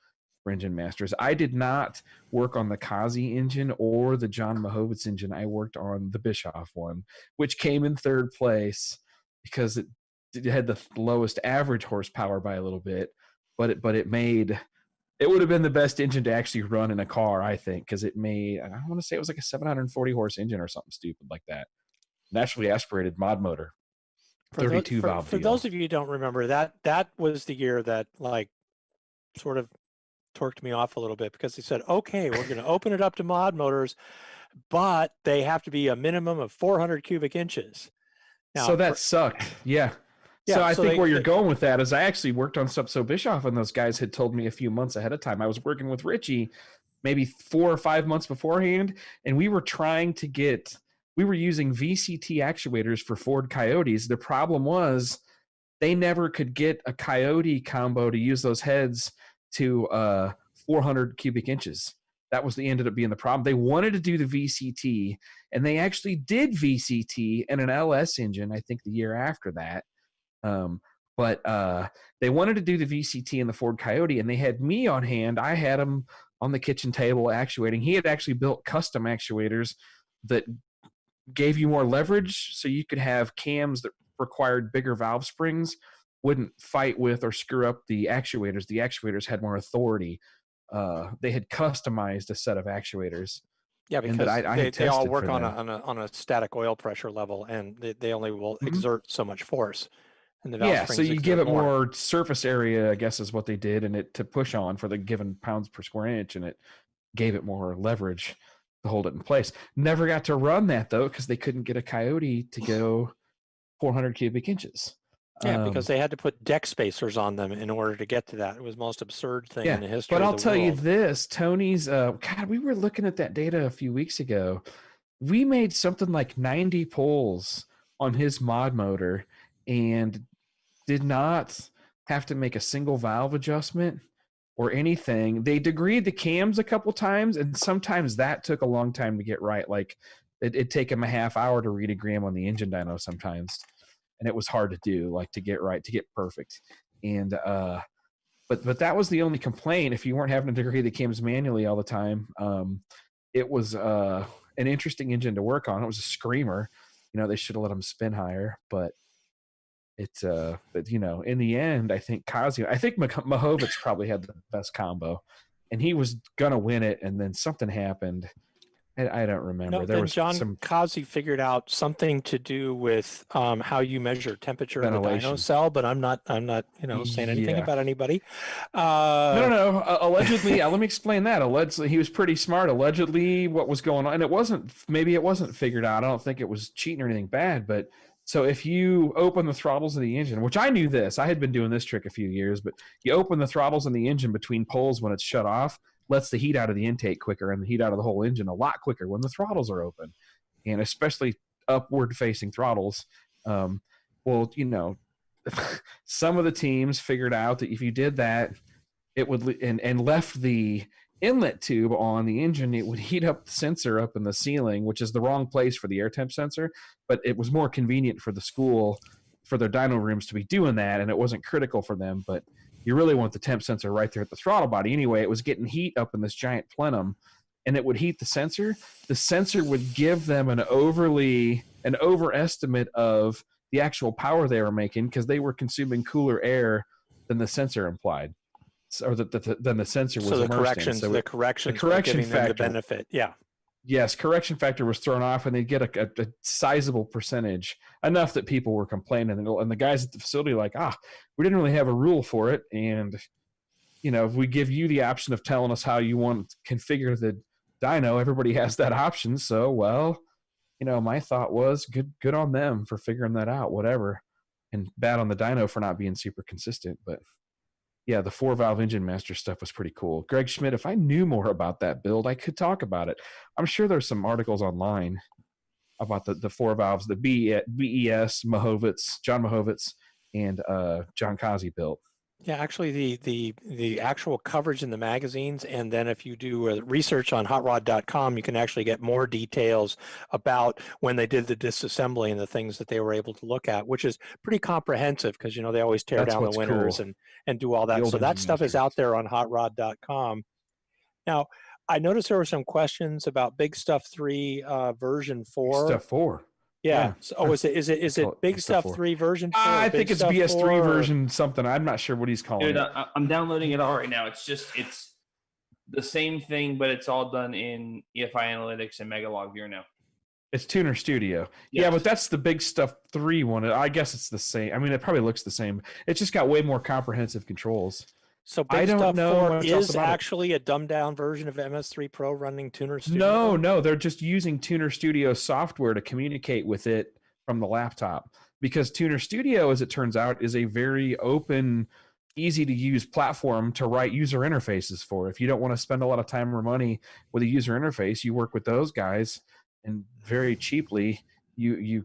for Engine Masters. I did not work on the Kazi engine or the John Mahovitz engine. I worked on the Bischoff one, which came in third place because it had the lowest average horsepower by a little bit, but it would have been the best engine to actually run in a car, I think, because it made, I want to say it was like a 740 horse engine or something stupid like that. Naturally aspirated mod motor. For 32 valve for deal. those of you who don't remember, that was the year that like sort of torqued me off a little bit, because they said, okay, we're going to open it up to mod motors, but they have to be a minimum of 400 cubic inches. Now, So that sucked. Yeah. So yeah, I so think they- where you're they- going with that is I actually worked on So Bischoff, and those guys had told me a few months ahead of time. I was working with Richie maybe 4 or 5 months beforehand, and we were using VCT actuators for Ford Coyotes. The problem was they never could get a Coyote combo to use those heads to 400 cubic inches. That ended up being the problem. They wanted to do the VCT, and they actually did VCT in an LS engine, I think the year after that. But they wanted to do the VCT in the Ford Coyote, and they had me on hand. I had him on the kitchen table actuating. He had actually built custom actuators that gave you more leverage, so you could have cams that required bigger valve springs, wouldn't fight with or screw up the actuators. The actuators had more authority. They had customized a set of actuators. yeah, and because I they all tested work for on them. a static oil pressure level, and they only will Mhm. exert so much force. And the valve Yeah, so springs you give exert it more surface area, I guess is what they did, and it to push on for the given pounds per square inch, and it gave it more leverage to hold it in place. Never got to run that though, because they couldn't get a Coyote to go 400 cubic inches. Yeah, because they had to put deck spacers on them in order to get to that. It was the most absurd thing in the history but of I'll the tell you world. this, Tony's God, we were looking at that data a few weeks ago. We made something like 90 pulls on his mod motor and did not have to make a single valve adjustment or anything. They degreed the cams a couple times, and sometimes that took a long time to get right. Like it'd take him a half hour to redegree them on the engine dyno sometimes, and it was hard to do, like to get right, to get perfect. And but that was the only complaint. If you weren't having to degree the cams manually all the time, it was an interesting engine to work on. It was a screamer. They should have let him spin higher, but it's but in the end, I think Mahovitz probably had the best combo, and he was gonna win it, and then something happened. I don't remember. No, there then was John some Kazi figured out something to do with how you measure temperature in the ventilation. dyno cell, but I'm not saying anything Yeah. about anybody. No. Allegedly, let me explain that. Allegedly, he was pretty smart. Allegedly, what was going on, and maybe it wasn't figured out. I don't think it was cheating or anything bad, but so if you open the throttles of the engine, which I knew this, I had been doing this trick a few years, but you open the throttles in the engine between pulls when it's shut off, lets the heat out of the intake quicker and the heat out of the whole engine a lot quicker when the throttles are open, and especially upward facing throttles. Well, some of the teams figured out that if you did that, it would and left the inlet tube on the engine, it would heat up the sensor up in the ceiling, which is the wrong place for the air temp sensor, but it was more convenient for the school, for their dyno rooms to be doing that, and it wasn't critical for them, but you really want the temp sensor right there at the throttle body. Anyway, it was getting heat up in this giant plenum, and it would heat the sensor. The sensor would give them an overestimate of the actual power they were making, because they were consuming cooler air than the sensor implied, or than the sensor was. So the immersed in. corrections the correction were giving them the factor- benefit. Yeah. Yes, correction factor was thrown off, and they'd get a sizable percentage, enough that people were complaining. And the guys at the facility were like, we didn't really have a rule for it, and if we give you the option of telling us how you want to configure the dyno, everybody has that option. So, well, my thought was good on them for figuring that out, whatever, and bad on the dyno for not being super consistent. But yeah, the 4-valve engine master stuff was pretty cool. Greg Schmidt, if I knew more about that build, I could talk about it. I'm sure there's some articles online about the 4 valves, the BES, John Mahovitz, and John Kazi built. Yeah, actually, the actual coverage in the magazines, and then if you do research on hotrod.com, you can actually get more details about when they did the disassembly and the things that they were able to look at, which is pretty comprehensive, because they always tear That's down the what's winners cool. and do all The that. old So that engine stuff is masters. out there on hotrod.com. Now, I noticed there were some questions about Big Stuff 3 version 4. Stuff 4. Yeah. So, is it call it Big Big Stuff Stuff 4. 3 version 4? I Big think it's Stuff BS3 4, version something. I'm not sure what he's calling Dude, it. I'm downloading it all right now. It's the same thing, but it's all done in EFI Analytics and Megalog Viewer now. It's Tuner Studio. Yeah, but that's the Big Stuff 3 one. I guess it's the same. I mean, it probably looks the same. It's just got way more comprehensive controls. So I Big don't Stuff know 4 much else is about it. actually a dumbed down version of MS3 Pro running Tuner Studio? No, they're just using Tuner Studio software to communicate with it from the laptop. Because Tuner Studio, as it turns out, is a very open, easy to use platform to write user interfaces for. If you don't want to spend a lot of time or money with a user interface, you work with those guys, and very cheaply you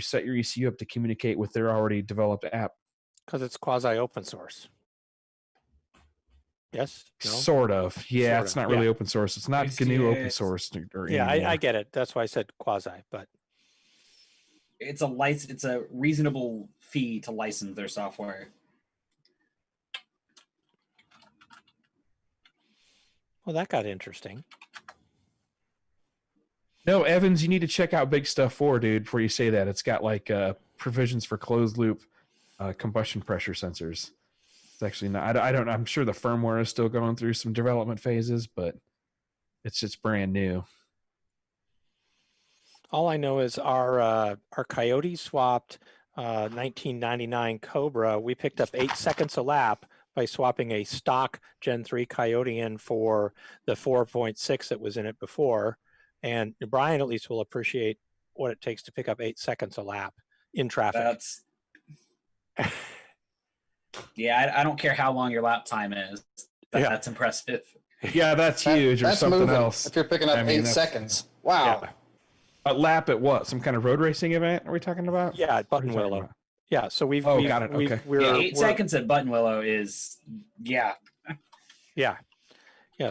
set your ECU up to communicate with their already developed app. Because it's quasi open source. Yes? No? Sort of. Yeah, Sort it's of, not really yeah. open source. It's not GNU open source or Yeah, anymore. I get it. That's why I said quasi, but It's a reasonable fee to license their software. well, that got interesting. No, Evans, you need to check out Big Stuff 4, dude, before you say that. It's got like provisions for closed loop combustion pressure sensors. It's actually not, I don't, I'm sure the firmware is still going through some development phases, but it's just brand new. All I know is our Coyote swapped 1999 Cobra. We picked up 8 seconds a lap by swapping a stock Gen 3 Coyote in for the 4.6 that was in it before. And Brian at least will appreciate what it takes to pick up 8 seconds a lap in traffic. Yeah, I don't care how long your lap time is. That's impressive. Yeah, that's huge. Or That's something moving else. if you're picking up 8 seconds. Wow. Yeah. A lap at what? Some kind of road racing event? Are we talking about? Yeah, at What are you Button talking Willow. about? Yeah, so we've got it. Okay. Yeah, 8 seconds at Button Willow is Yeah.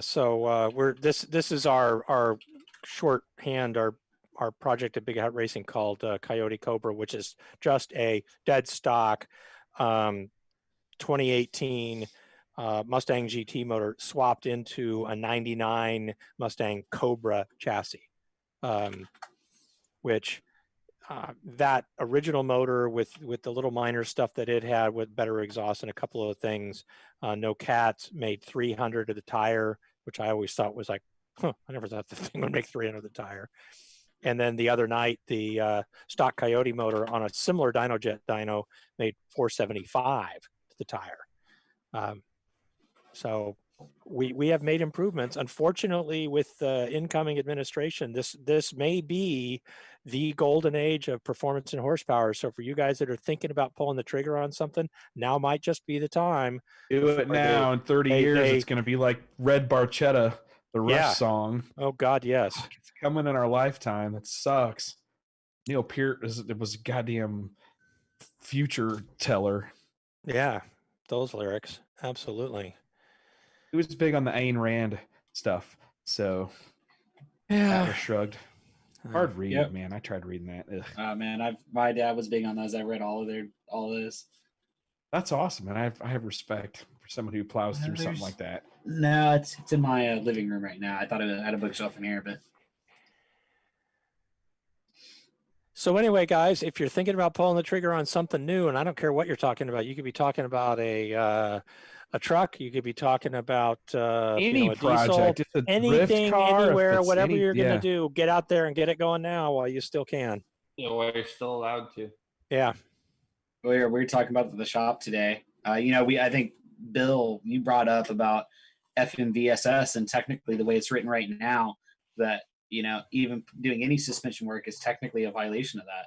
So this is our shorthand, our project at Big Hat Racing called Coyote Cobra, which is just a dead stock 2018 Mustang GT motor swapped into a 99 Mustang Cobra chassis, which that original motor with the little minor stuff that it had with better exhaust and a couple of things, no cats, made 300 of the tire, which I always thought was like, I never thought the thing would make 300 of the tire. And then the other night, the stock Coyote motor on a similar DynoJet dyno made 475 to the tire. So we have made improvements. Unfortunately, with the incoming administration, this may be the golden age of performance and horsepower. So for you guys that are thinking about pulling the trigger on something, now might just be the time. Do it now. In 30 years, it's going to be like Red Barchetta, the Rush song. Oh, God, yes. It's coming in our lifetime. That sucks. Neil Peart was a goddamn future teller. Yeah, those lyrics. Absolutely. He was big on the Ayn Rand stuff. So, Atlas Shrugged. Hard read, man. I tried reading that. Man, my dad was big on those. I read all of this. That's awesome, and I have respect for someone who plows through something like that. No, it's in my living room right now. I thought I had a bookshelf in here, but. So anyway, guys, if you're thinking about pulling the trigger on something new, and I don't care what you're talking about, you could be talking about a truck, you could be talking about any a project, diesel, anything, car, anywhere, whatever you're going to do, get out there and get it going now while you still can. Yeah, while you're still allowed to. Yeah. We were talking about the shop today. I think Bill, you brought up about FMVSS, and technically the way it's written right now, that even doing any suspension work is technically a violation of that.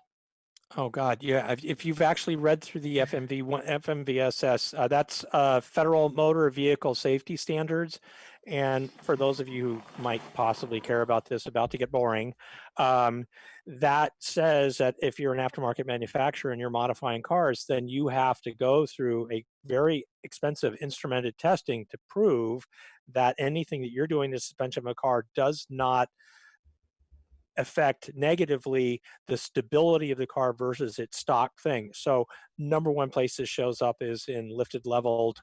Oh God, yeah. If you've actually read through the FMVSS, that's Federal Motor Vehicle Safety Standards. And for those of you who might possibly care about this, about to get boring, that says that if you're an aftermarket manufacturer and you're modifying cars, then you have to go through a very expensive instrumented testing to prove that anything that you're doing to suspension of a car does not affect negatively the stability of the car versus its stock thing. So number one place this shows up is in lifted leveled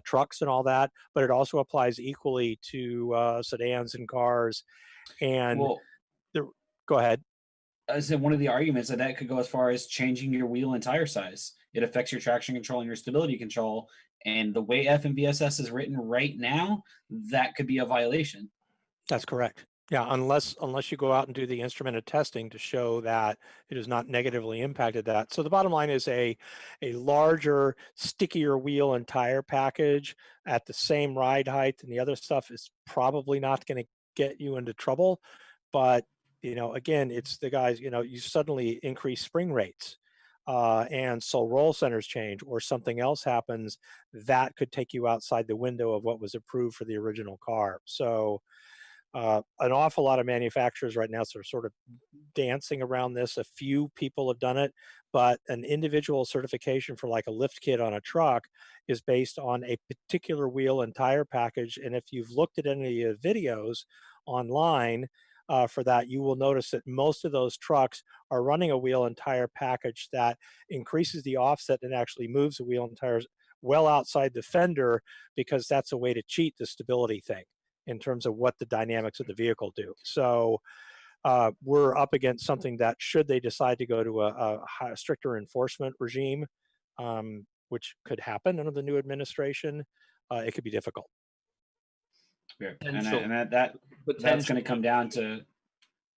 trucks and all that, but it also applies equally to sedans and cars. And go ahead. I said one of the arguments that could go as far as changing your wheel and tire size. It affects your traction control and your stability control. And the way FMVSS is written right now, that could be a violation. That's correct. Yeah, unless you go out and do the instrumented testing to show that it has not negatively impacted that. So the bottom line is a larger, stickier wheel and tire package at the same ride height and the other stuff is probably not going to get you into trouble. But again, it's the guys. You suddenly increase spring rates, and so roll centers change, or something else happens that could take you outside the window of what was approved for the original car. So an awful lot of manufacturers right now are sort of dancing around this. A few people have done it, but an individual certification for like a lift kit on a truck is based on a particular wheel and tire package. And if you've looked at any of the videos online for that, you will notice that most of those trucks are running a wheel and tire package that increases the offset and actually moves the wheel and tires well outside the fender, because that's a way to cheat the stability thing in terms of what the dynamics of the vehicle do. So we're up against something that, should they decide to go to a stricter enforcement regime, which could happen under the new administration, it could be difficult. Yeah. That's going to come down to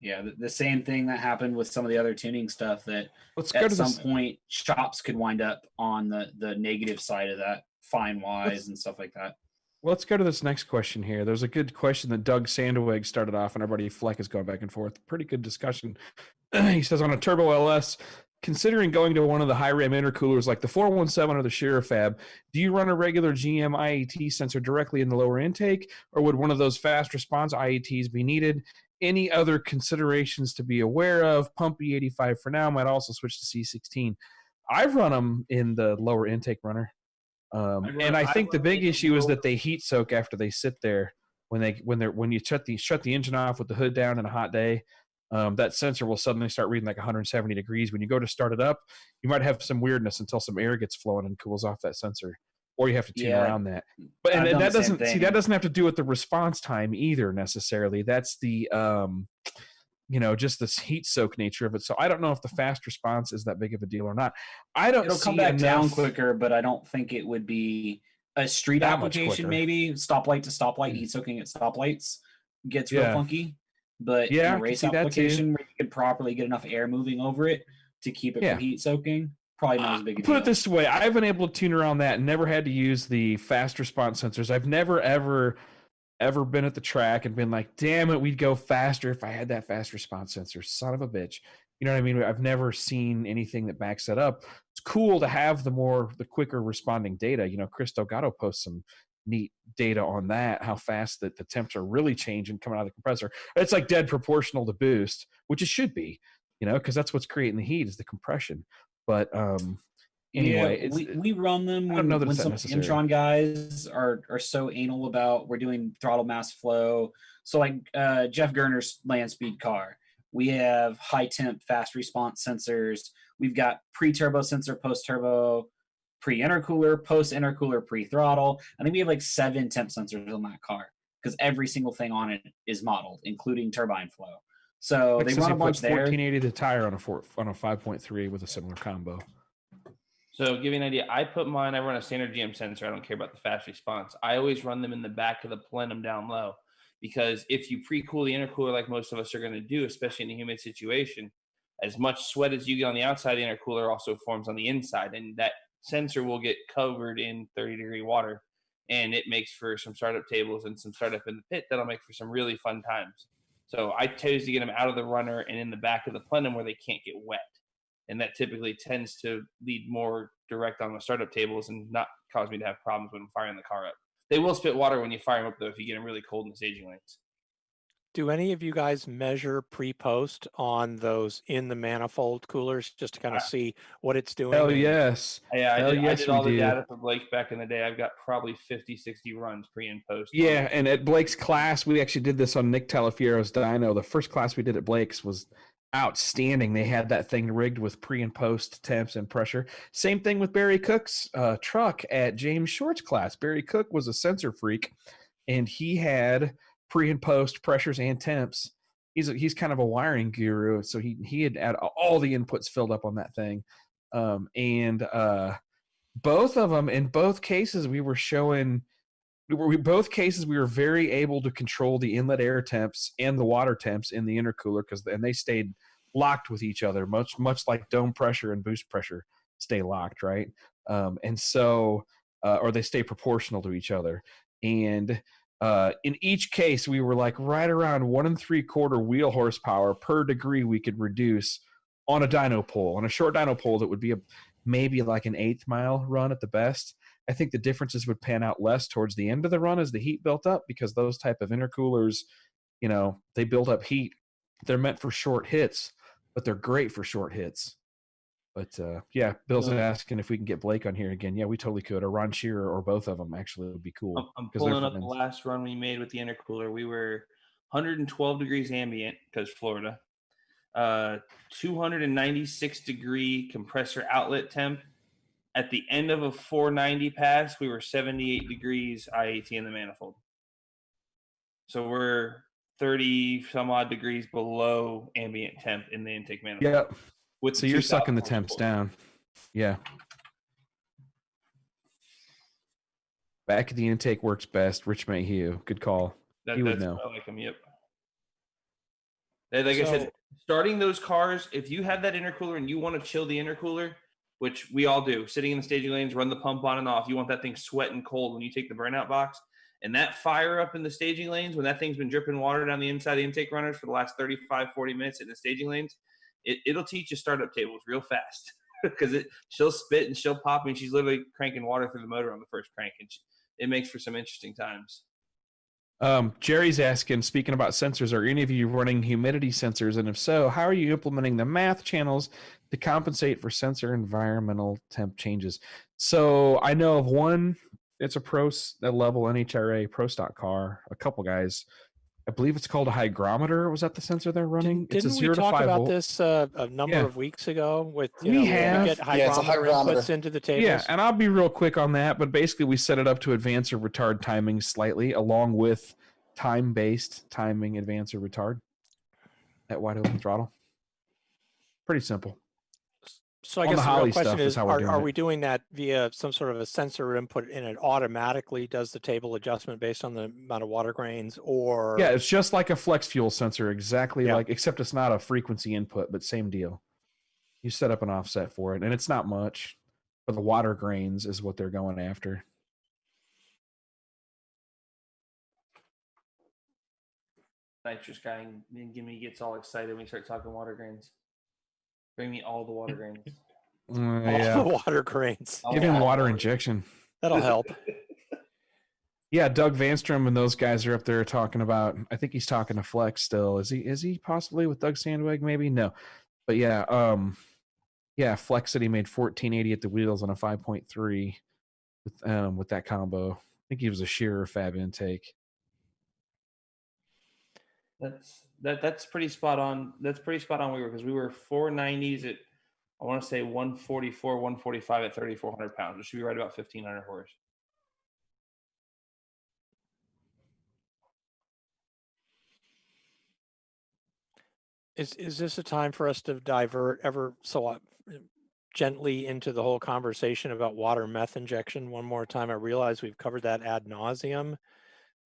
the same thing that happened with some of the other tuning stuff, that at some point shops could wind up on the negative side of that, fine wise and stuff like that. Well, let's go to this next question here. There's a good question that Doug Sandweg started off, and our buddy Fleck is going back and forth. Pretty good discussion. He says, on a Turbo LS, considering going to one of the high ram intercoolers like the 417 or the Shira Fab, do you run a regular GM IAT sensor directly in the lower intake, or would one of those fast response IATs be needed? Any other considerations to be aware of? Pump E85 for now, might also switch to C16. I've run them in the lower intake runner. And I think the big issue is that they heat soak after they sit there. When you shut the engine off with the hood down in a hot day, that sensor will suddenly start reading like 170 degrees. When you go to start it up, you might have some weirdness until some air gets flowing and cools off that sensor, or you have to tune around that. But and that doesn't have to do with the response time either necessarily. That's the just this heat soak nature of it. So I don't know if the fast response is that big of a deal or not. It'll come back down quicker, but I don't think it would be a street application. Maybe stoplight to stoplight, heat soaking at stoplights gets real funky. But in a race application where you can properly get enough air moving over it to keep it from heat soaking, probably not as big a deal. Put it this way, I've been able to tune around that and never had to use the fast response sensors. I've never ever been at the track and been like, damn it, we'd go faster if I had that fast response sensor. Son of a bitch. You know what I mean? I've never seen anything that backs that up. It's cool to have the quicker responding data. Chris Delgado posts some neat data on that, how fast that the temps are really changing coming out of the compressor. It's like dead proportional to boost, which it should be, because that's what's creating the heat is the compression. But anyway, we run them when some Intron guys are so anal about we're doing throttle mass flow. So like Jeff Gerner's land speed car, we have high temp fast response sensors. We've got pre-turbo sensor, post-turbo, pre-intercooler, post-intercooler, pre-throttle. I think we have like 7 temp sensors on that car because every single thing on it is modeled, including turbine flow. So they run a bunch there. 1480 the tire on a 5.3 with a similar combo. So give you an idea, I run a standard GM sensor. I don't care about the fast response. I always run them in the back of the plenum down low, because if you pre-cool the intercooler like most of us are going to do, especially in a humid situation, as much sweat as you get on the outside of the intercooler also forms on the inside, and that sensor will get covered in 30-degree water, and it makes for some startup tables and some startup in the pit that'll make for some really fun times. So I tend to get them out of the runner and in the back of the plenum where they can't get wet. And that typically tends to lead more direct on the startup tables and not cause me to have problems when I'm firing the car up. They will spit water when you fire them up, though, if you get them really cold in the staging lanes. Do any of you guys measure pre-post on those in the manifold coolers just to kind of see what it's doing? Hell yes. Yeah, I did all the data for Blake back in the day. I've got probably 50, 60 runs pre and post. Yeah, and at Blake's class, we actually did this on Nick Talafiero's dyno. The first class we did at Blake's was outstanding. They had that thing rigged with pre and post temps and pressure. Same thing with Barry Cook's truck at James Short's class. Barry Cook was a sensor freak, and he had pre and post pressures and temps. He's kind of a wiring guru, so he had all the inputs filled up on that thing. And both of them, in both cases, we were showing both cases we were very able to control the inlet air temps and the water temps in the intercooler and they stayed locked with each other, much like dome pressure and boost pressure stay locked, right? And so or they stay proportional to each other. And in each case, we were like right around 1 3/4 wheel horsepower per degree we could reduce on a dyno pole. On a short dyno pole, that would be maybe like an 1/8 mile run at the best. I think the differences would pan out less towards the end of the run as the heat built up, because those type of intercoolers, they build up heat. They're meant for short hits, but they're great for short hits. But yeah, Bill's asking if we can get Blake on here again. Yeah, we totally could. Or Ron Shearer, or both of them actually would be cool. I'm pulling up the last run we made with the intercooler. We were 112 degrees ambient because Florida. 296 degree compressor outlet temp. At the end of a 490 pass, we were 78 degrees IAT in the manifold. So we're 30 some odd degrees below ambient temp in the intake manifold. Yeah. So you're sucking the temps down. Yeah. Back at the intake works best. Rich Mayhew. Good call. He would know. I like him. Yep. Like I said, starting those cars, if you have that intercooler and you want to chill the intercooler, which we all do, sitting in the staging lanes, run the pump on and off. You want that thing sweating cold when you take the burnout box. And that fire up in the staging lanes, when that thing's been dripping water down the inside of the intake runners for the last 35, 40 minutes in the staging lanes, it'll teach you startup tables real fast, because she'll spit and she'll pop, and she's literally cranking water through the motor on the first crank, and it makes for some interesting times. Jerry's asking, speaking about sensors, are any of you running humidity sensors? And if so, how are you implementing the math channels to compensate for sensor environmental temp changes? So I know of one, it's a level NHRA pro stock car, a couple guys. I believe it's called a hygrometer. Was that the sensor they're running? Didn't it's a we 0 to 5 talk about volt. this a number of weeks ago? With we have get hygrometer inputs into the tables. Yeah, and I'll be real quick on that. But basically, we set it up to advance or retard timing slightly, along with time-based timing, advance or retard at wide open throttle. Pretty simple. So I guess the real question is, are we doing that via some sort of a sensor input, and it automatically does the table adjustment based on the amount of water grains? Or yeah, it's just like a flex fuel sensor, exactly like, except it's not a frequency input, but same deal. You set up an offset for it, and it's not much, but the water grains is what they're going after. Nitrous guy gets all excited when we start talking water grains. Bring me all the water grains. All the water grains. Give him water injection. That'll help. Yeah, Doug Vanstrom and those guys are up there talking about. I think he's talking to Flex still. Is he possibly with Doug Sandweg? Maybe no, but yeah, Flex said he made 1480 at the wheels on a 5.3 with that combo. I think he was a Shearer fab intake. That's pretty spot on. That's pretty spot on. Because we were 490s at, I want to say 144, 145 at 3,400 pounds, which should be right about 1,500 horse. Is this a time for us to divert ever so gently into the whole conversation about water meth injection one more time? I realize we've covered that ad nauseum.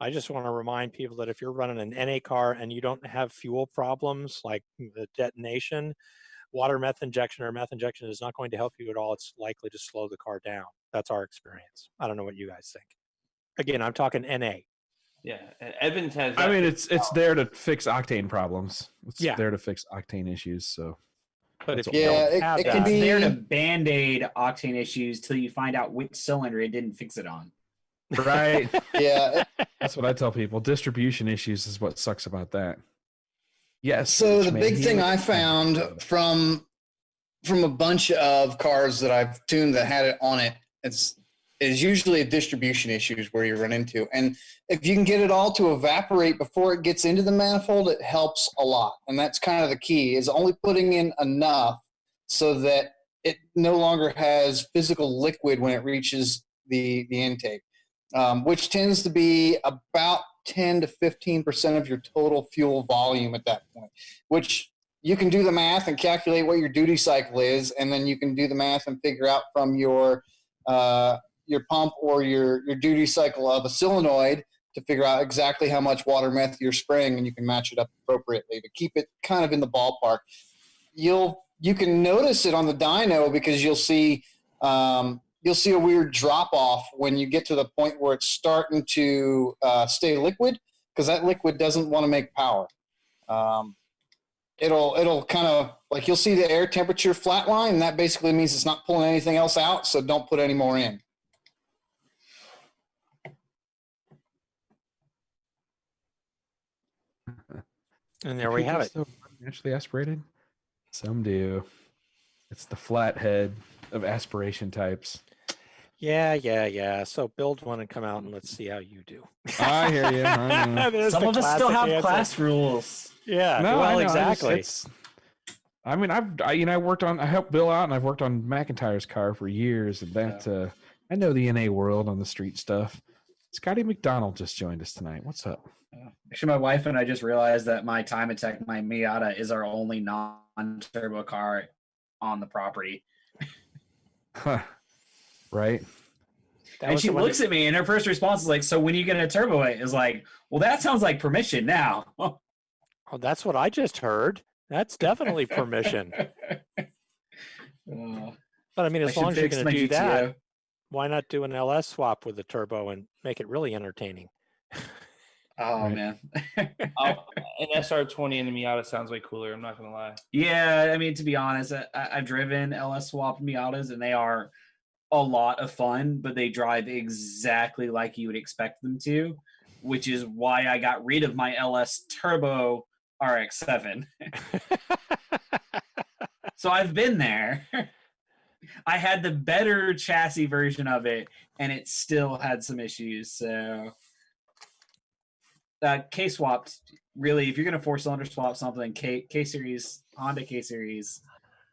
I just want to remind people that if you're running an NA car and you don't have fuel problems like the detonation, water meth injection or meth injection is not going to help you at all. It's likely to slow the car down. That's our experience. I don't know what you guys think. Again, I'm talking NA. Yeah, Evans has. I mean, it's there to fix octane problems. It's there to fix octane issues. So, but if it can be there to band-aid octane issues till you find out which cylinder it didn't fix it on. Right. Yeah. That's what I tell people. Distribution issues is what sucks about that. Yes. So the big thing I found from a bunch of cars that I've tuned that had it on it, is usually a distribution issues where you run into. And if you can get it all to evaporate before it gets into the manifold, it helps a lot. And that's kind of the key, is only putting in enough so that it no longer has physical liquid when it reaches the intake. Which tends to be about 10 to 15% of your total fuel volume at that point, which you can do the math and calculate what your duty cycle is, and then you can do the math and figure out from your your pump or your duty cycle of a solenoid to figure out exactly how much water meth you're spraying, and you can match it up appropriately to keep it kind of in the ballpark. You can notice it on the dyno because you'll see a weird drop off when you get to the point where it's starting to stay liquid, because that liquid doesn't want to make power. It'll kind of like, you'll see the air temperature flatline, and that basically means it's not pulling anything else out, so don't put any more in. And there we have it. Still naturally aspirated? Some do. It's the flathead of aspiration types. Yeah. So build one and come out and let's see how you do. I hear you. I know. There's Some the of us still classic have answer. class rules. Yeah, No, well, I know. exactly. I mean, I helped Bill out, and I've worked on McIntyre's car for years, and that I know the NA world on the street stuff. Scotty McDonald just joined us tonight. What's up? Actually, my wife and I just realized that my Time Attack, my Miata, is our only non-turbo car on the property. Huh. Right? And she looks at me, and her first response is like, "So when are you going to turbo it?" Is like, "Well, that sounds like permission now." Oh, that's what I just heard. That's definitely permission. But I mean, as long as you're going to do that, why not do an LS swap with the turbo and make it really entertaining? Oh, man. An SR20 in the Miata sounds way cooler. I'm not going to lie. Yeah, I mean, to be honest, I've driven LS swapped Miatas, and they are a lot of fun, but they drive exactly like you would expect them to, which is why I got rid of my LS Turbo RX-7. So I've been there. I had the better chassis version of it, and it still had some issues. So K-swapped, really, if you're going to four-cylinder swap something, K-Series, Honda K-Series,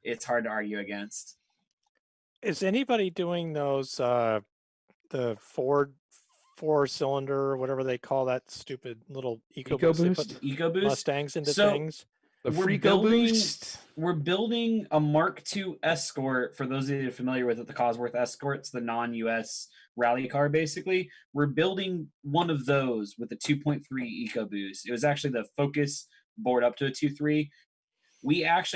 it's hard to argue against. Is anybody doing those, the Ford four-cylinder, whatever they call that stupid little EcoBoost? They put EcoBoost? Mustangs into things? The Freako Boost. We're building a Mark II Escort. For those of you familiar with it, the Cosworth Escort's the non-US rally car, basically. We're building one of those with a 2.3 EcoBoost. It was actually the Focus board up to a 2.3.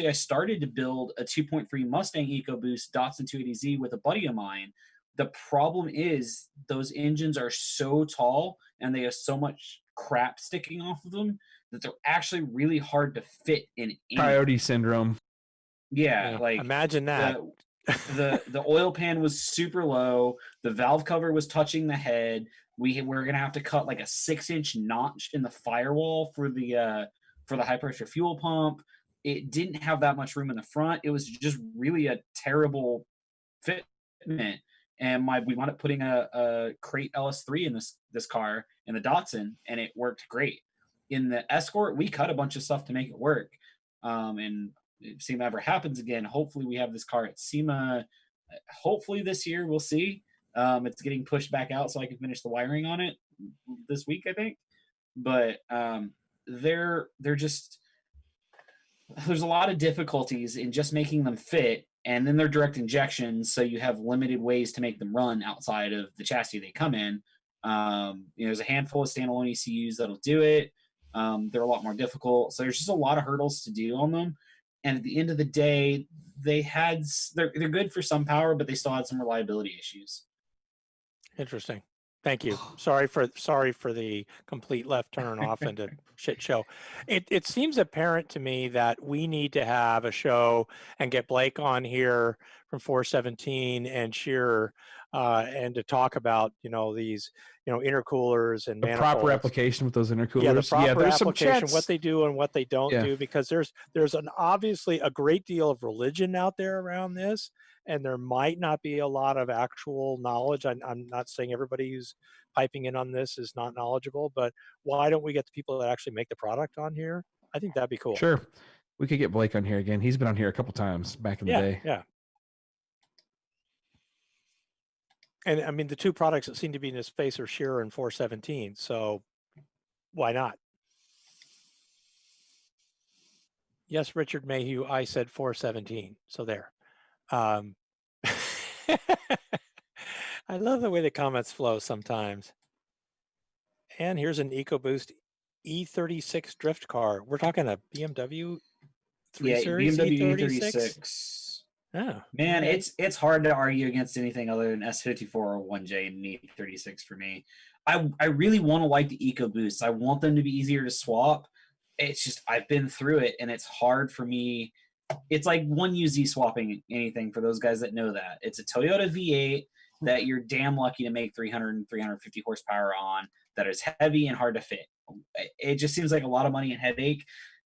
I started to build a 2.3 Mustang EcoBoost Datsun 280Z with a buddy of mine. The problem is those engines are so tall and they have so much crap sticking off of them that they're actually really hard to fit in. Coyote syndrome. Yeah, like imagine that. The oil pan was super low. The valve cover was touching the head. We're gonna have to cut like a 6-inch notch in the firewall for the high pressure fuel pump. It didn't have that much room in the front. It was just really a terrible fitment. And we wound up putting a crate LS3 in this car in the Datsun, and it worked great. In the Escort, we cut a bunch of stuff to make it work. And if SEMA ever happens again, hopefully we have this car at SEMA. Hopefully this year, we'll see. It's getting pushed back out so I can finish the wiring on it this week, I think. But they're just, there's a lot of difficulties in just making them fit, and then they're direct injections, so you have limited ways to make them run outside of the chassis they come in. There's a handful of standalone ECUs that'll do it. They're a lot more difficult, so there's just a lot of hurdles to do on them. And at the end of the day, they're good for some power, but they still had some reliability issues. Interesting. Thank you. Sorry for the complete left turn off into shit show. It seems apparent to me that we need to have a show and get Blake on here from 417 and Shearer and to talk about these intercoolers and the manifolds. Proper application with those intercoolers. Yeah, the proper there's some application, chats. what they do and what they don't do, because there's obviously a great deal of religion out there around this. And there might not be a lot of actual knowledge. I'm not saying everybody who's piping in on this is not knowledgeable, but why don't we get the people that actually make the product on here? I think that'd be cool. Sure. We could get Blake on here again. He's been on here a couple times back in the day. Yeah. And I mean, the two products that seem to be in this space are Shearer and 417. So why not? Yes, Richard Mayhew, I said 417. So there. I love the way the comments flow sometimes. And here's an EcoBoost E36 drift car. We're talking a BMW 3 Yeah, Series BMW E36. E36. Oh, Man, okay. it's hard to argue against anything other than S54 or 1J and E36 for me. I really want to like the EcoBoosts. I want them to be easier to swap. It's just I've been through it and it's hard for me. It's like 1UZ swapping anything for those guys that know that. It's a Toyota V8 that you're damn lucky to make 300 and 350 horsepower on, that is heavy and hard to fit. It just seems like a lot of money and headache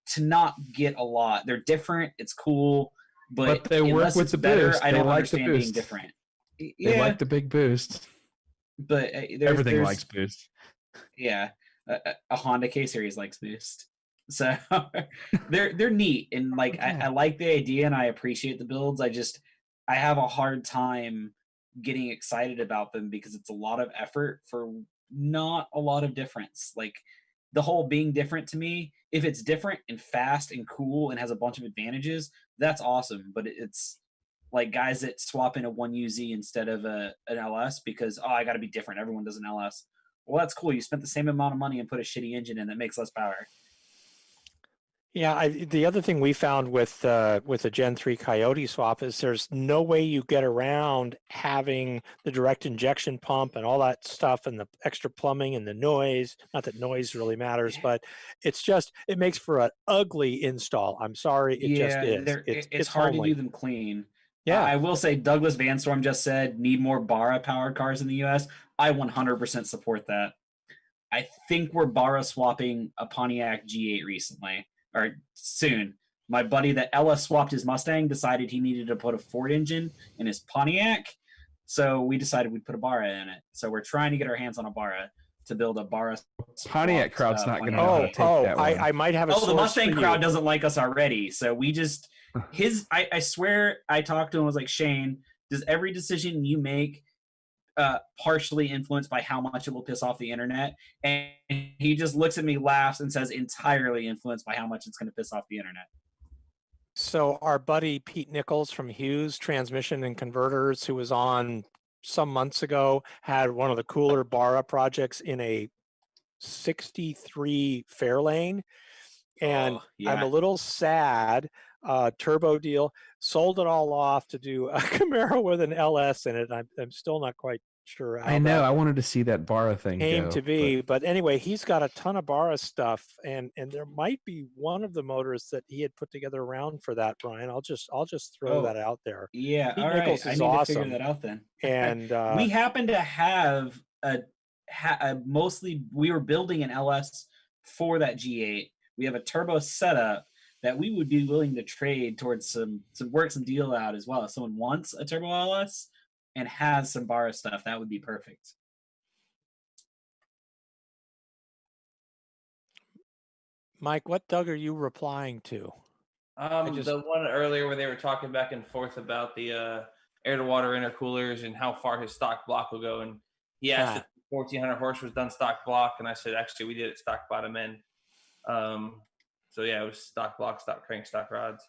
to not get a lot. They're different. It's cool. But they work unless with it's the better, boost. I They don't like the understand being boost. different. They Yeah, like the big boost. but Everything likes boost. yeah, a Honda K series likes boost, so they're neat and like I like the idea and I appreciate the builds. I have a hard time getting excited about them because it's a lot of effort for not a lot of difference. Like the whole being different to me, if it's different and fast and cool and has a bunch of advantages, that's awesome. But it's like guys that swap in a 1UZ instead of an LS because I got to be different. Everyone does an LS. Well, that's cool. You spent the same amount of money and put a shitty engine in that makes less power. Yeah, the other thing we found with the Gen 3 Coyote swap is there's no way you get around having the direct injection pump and all that stuff and the extra plumbing and the noise. Not that noise really matters, but it's just it makes for an ugly install. I'm sorry, it just is. It's hard homely. to do them clean. Yeah. I will say Douglas Vanstorm just said need more Barra powered cars in the US. I 100% support that. I think we're Barra swapping a Pontiac G8 recently or soon. My buddy that LS swapped his Mustang decided he needed to put a Ford engine in his Pontiac. So we decided we'd put a Barra in it. So we're trying to get our hands on a Barra to build a Barra. Pontiac crowd's not going to know how to take that one. I might have a the source Mustang for crowd you. doesn't like us already. So we just I swear I talked to him. I was like, Shane, does every decision you make partially influenced by how much it will piss off the internet? And he just looks at me, laughs, and says entirely influenced by how much it's going to piss off the internet. So our buddy Pete Nichols from Hughes Transmission and Converters, who was on some months ago, had one of the cooler Barra projects in a 63 Fairlane. And I'm a little sad. Turbo deal, sold it all off to do a Camaro with an LS in it. I'm still not quite sure how I know. I wanted to see that Barra thing came to be, but anyway, he's got a ton of Barra stuff, and there might be one of the motors that he had put together around for that, Brian. I'll just throw that out there. Yeah, Pete all Nichols right. is I need awesome. to figure that out then. And we happen to have mostly we were building an LS for that G8. We have a turbo setup that we would be willing to trade towards some deal out as well. If someone wants a turbo LS and has some Barra stuff, that would be perfect. Mike, what Doug are you replying to? The one earlier where they were talking back and forth about the air-to-water intercoolers and how far his stock block will go. And he asked if 1,400 horse was done stock block, and I said, actually, we did it stock bottom end. So yeah, it was stock block, stock crank, stock rods.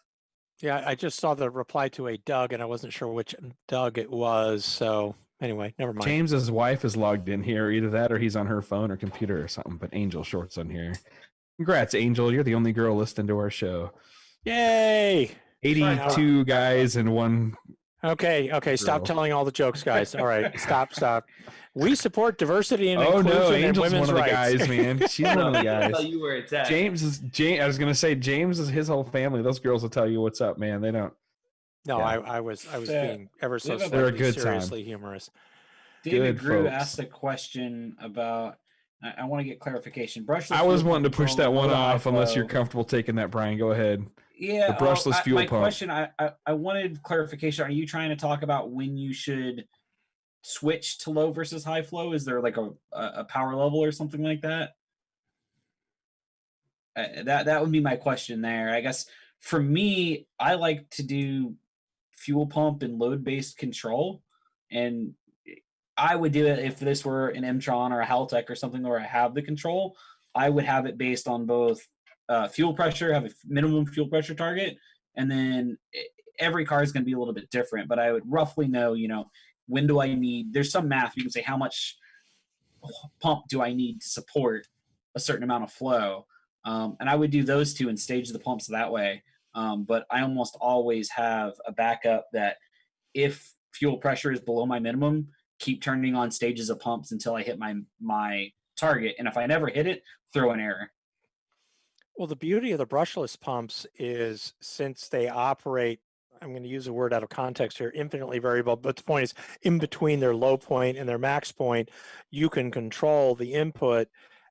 Yeah, I just saw the reply to a Doug, and I wasn't sure which Doug it was. So anyway, never mind. James's wife is logged in here. Either that or he's on her phone or computer or something. But Angel Short's on here. Congrats, Angel. You're the only girl listening to our show. Yay! 82 guys and one. Okay. Stop telling all the jokes, guys. All right, stop. We support diversity and inclusion and Angel's women's one of the rights. guys, man. She's one of the guys. I'll tell you where it's at. I was gonna say James is his whole family. Those girls will tell you what's up, man. They don't. No, Yeah. I was being ever so They're a slightly good seriously humorous. David Good Grew folks. asked a question about. I want to get clarification. Brushless. I was fuel wanting to pump push that one control, off unless you're low. comfortable taking that, Brian. Go ahead. Yeah, The brushless fuel my pump. question, I wanted clarification. Are you trying to talk about when you should switch to low versus high flow? Is there like a power level or something like that? That would be my question there. I guess for me, I like to do fuel pump and load based control, and I would do it if this were an Mtron or a Haltech or something where I have the control. I would have it based on both fuel pressure, have a minimum fuel pressure target, and then every car is going to be a little bit different. But I would roughly know, when do I need, there's some math, you can say how much pump do I need to support a certain amount of flow. And I would do those two and stage the pumps that way. But I almost always have a backup that if fuel pressure is below my minimum, keep turning on stages of pumps until I hit my target. And if I never hit it, throw an error. Well, the beauty of the brushless pumps is since they operate, I'm going to use a word out of context here, infinitely variable, but the point is in between their low point and their max point, you can control the input,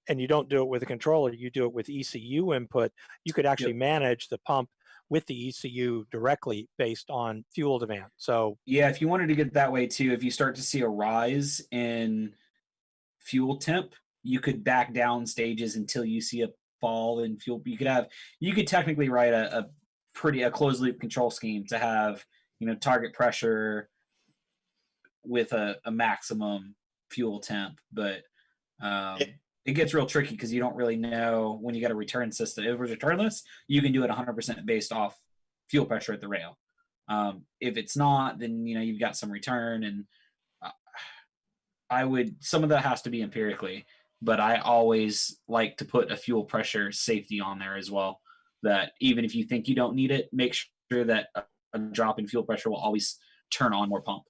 and you don't do it with a controller, you do it with ECU input. You could actually manage the pump with the ECU directly based on fuel demand. So yeah, if you wanted to get it that way too, if you start to see a rise in fuel temp, you could back down stages until you see a fall in fuel. You could technically write a closed loop control scheme to have, target pressure with a maximum fuel temp, but it gets real tricky because you don't really know when you got a return system. If it was returnless, you can do it 100% based off fuel pressure at the rail. If it's not, then you've got some return, and some of that has to be empirically, but I always like to put a fuel pressure safety on there as well, that even if you think you don't need it, make sure that a drop in fuel pressure will always turn on more pump.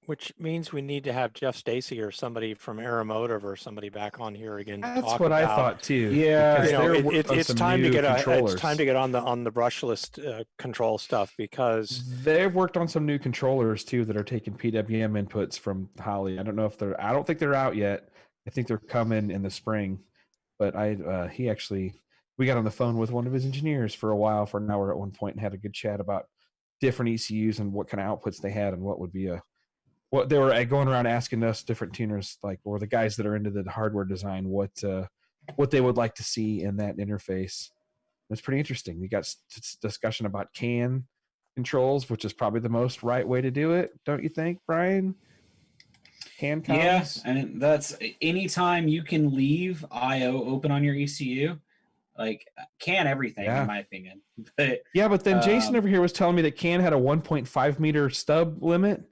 which means we need to have Jeff Stacy or somebody from Aeromotive or somebody back on here again. That's talk what I about, thought too. Yeah, it's time to get it's time to get on the brushless control stuff, because they've worked on some new controllers too that are taking PWM inputs from Holly. I don't think they're out yet. I think they're coming in the spring. But we got on the phone with one of his engineers for a while, for an hour at one point, and had a good chat about different ECUs and what kind of outputs they had and what would be what they were going around asking us different tuners, like, or the guys that are into the hardware design, what they would like to see in that interface. It's pretty interesting. We got discussion about CAN controls, which is probably the most right way to do it, don't you think, Brian? CAN comms? Yeah, and that's anytime you can leave I/O open on your ECU, like CAN everything, in my opinion. But then Jason over here was telling me that CAN had a 1.5 meter stub limit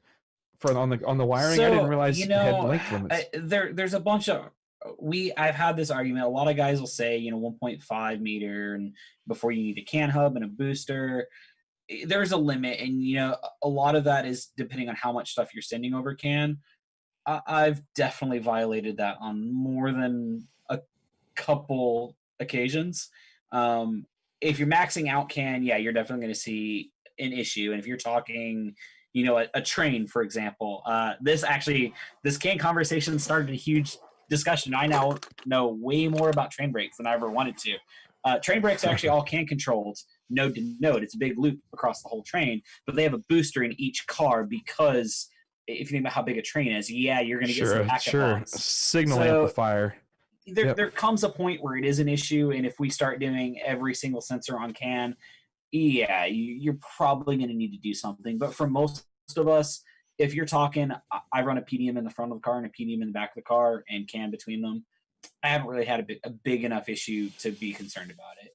on the wiring. I didn't realize it had length limits. There's a bunch of I've had this argument. A lot of guys will say 1.5 meter, and before you need a CAN hub and a booster, there's a limit, and a lot of that is depending on how much stuff you're sending over CAN. I've definitely violated that on more than a couple occasions. If you're maxing out CAN, you're definitely going to see an issue. And if you're talking, a train, for example, this CAN conversation started a huge discussion. I now know way more about train brakes than I ever wanted to. Train brakes are actually all CAN controlled, node to node. It's a big loop across the whole train, but they have a booster in each car because if you think about how big a train is, you're going to get some packet loss. Signal amplifier. There comes a point where it is an issue, and if we start doing every single sensor on CAN, you're probably going to need to do something. But for most of us, if you're talking, I run a PDM in the front of the car and a PDM in the back of the car and CAN between them, I haven't really had a big enough issue to be concerned about it.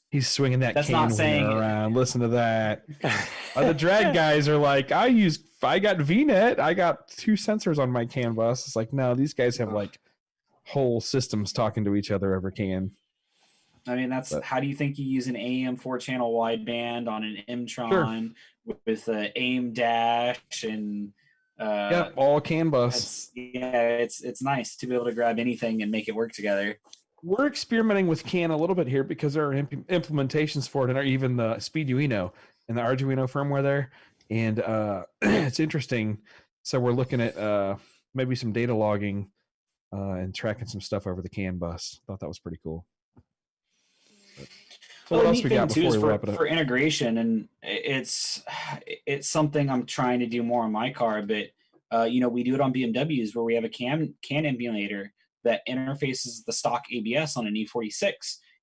He's swinging that CAN around. Listen to that. The drag guys are like, I got VNet. I got 2 sensors on my CAN bus. It's like, no, these guys have like whole systems talking to each other over CAN. I mean, how do you think you use an AM 4-channel wideband on an M-Tron with an AIM dash and all CAN bus. It's nice to be able to grab anything and make it work together. We're experimenting with CAN a little bit here because there are implementations for it, and even the Speeduino and the Arduino firmware there, and it's interesting. So we're looking at maybe some data logging and tracking some stuff over the CAN bus. Thought that was pretty cool. What else we got before we wrap it up? For integration, and it's something I'm trying to do more on my car, but we do it on BMWs where we have a CAN emulator that interfaces the stock ABS on an E46,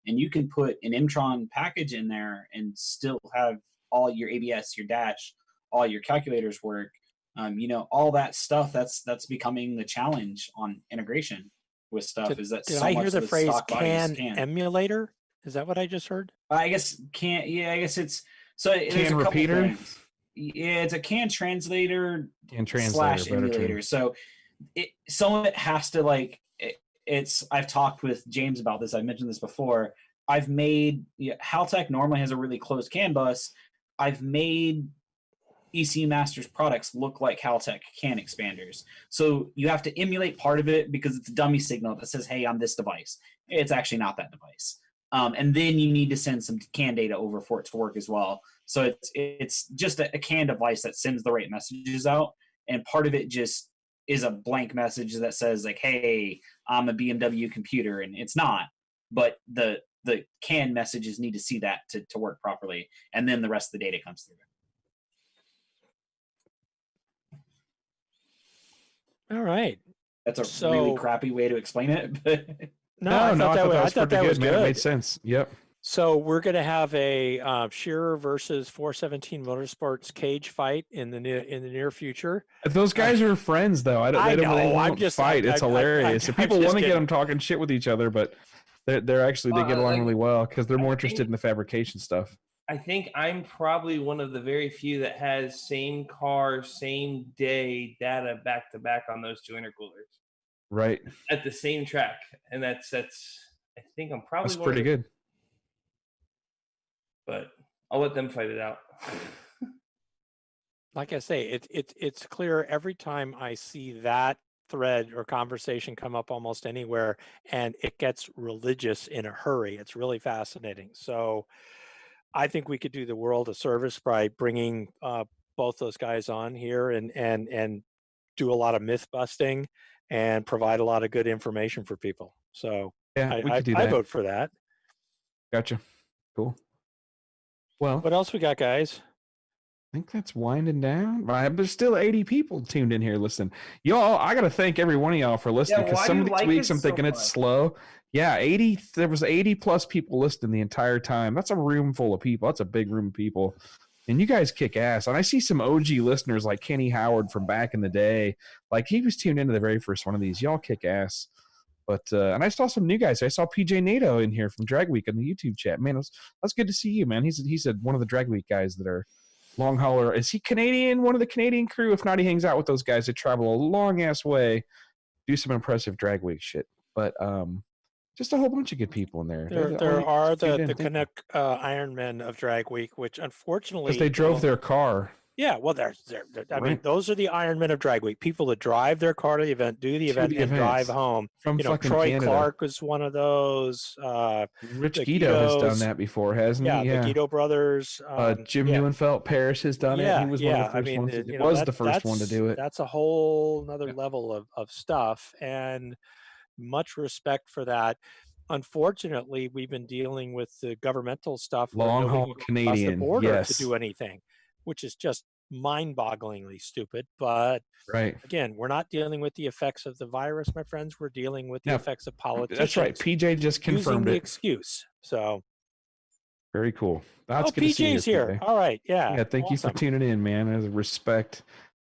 and you can put an M-Tron package in there and still have all your ABS, your dash, all your calculators work. All that stuff. That's becoming the challenge on integration with stuff. Did I hear the phrase CAN emulator? Is that what I just heard? I guess CAN. Yeah, I guess it's so. CAN repeater. Yeah, it's a CAN translator And slash translator, better term. emulator. So some of it has to like it's. I've talked with James about this. I mentioned this before. I've made Haltech normally has a really closed CAN bus. I've made ECU Masters products look like Haltech CAN expanders. So you have to emulate part of it because it's a dummy signal that says, "Hey, I'm this device." It's actually not that device. And then you need to send some CAN data over for it to work as well. So it's just a CAN device that sends the right messages out, and part of it just is a blank message that says like, "Hey, I'm a BMW computer," and it's not. But the CAN messages need to see that to work properly, and then the rest of the data comes through. All right. That's a really crappy way to explain it, but I thought that was good. Man, it made sense. Yep. So we're going to have a Shearer versus 417 Motorsports cage fight in the near future. Those guys are friends, though. They don't fight. It's hilarious. People want to get them talking shit with each other, but they're actually they get along really well because they're more interested in the fabrication stuff. I think I'm probably one of the very few that has same car, same day data back to back on those two intercoolers. Right. At the same track. And that's I think I'm probably that's pretty good. But I'll let them fight it out. Like I say, it's clear every time I see that thread or conversation come up almost anywhere, and it gets religious in a hurry. It's really fascinating. So I think we could do the world a service by bringing both those guys on here and do a lot of myth busting and provide a lot of good information for people. So yeah, we could do that. I vote for that. Gotcha. Cool. Well, what else we got, guys? I think that's winding down. There's still 80 people tuned in here listening. Y'all, I got to thank every one of y'all for listening because some of these weeks I'm thinking it's slow. Yeah, there was 80 plus people listening the entire time. That's a room full of people. That's a big room of people. And you guys kick ass. And I see some OG listeners like Kenny Howard from back in the day. Like he was tuned into the very first one of these. Y'all kick ass. But and I saw some new guys. I saw PJ Nato in here from Drag Week on the YouTube chat. Man, that's good to see you, man. He's one of the Drag Week guys that are long hauler. Is he Canadian? One of the Canadian crew? If not, he hangs out with those guys that travel a long ass way, do some impressive Drag Week shit. But just a whole bunch of good people in there. There are the Canuck Ironmen of Drag Week, which unfortunately because they drove their car. Yeah, well, I mean, those are the Ironmen of Drag Week. People that drive their car to the event, do the event, and drive home. From Troy Canada. Clark was one of those. Rich Guido has done that before, hasn't he? Yeah, the Guido brothers. Jim Neuenfeld Paris has done it. He was one of the first ones. It was the first one to do it. That's a whole another level of stuff, and much respect for that. Unfortunately, we've been dealing with the governmental stuff. Long haul Canadian, the border to do anything, which is just mind-bogglingly stupid. But again, we're not dealing with the effects of the virus, my friends. We're dealing with the effects of politics. That's right. PJ just confirmed the excuse. So very cool. That's good PJ's to see you here. today. All right. Yeah. Yeah. Thank you for tuning in, man. As a respect.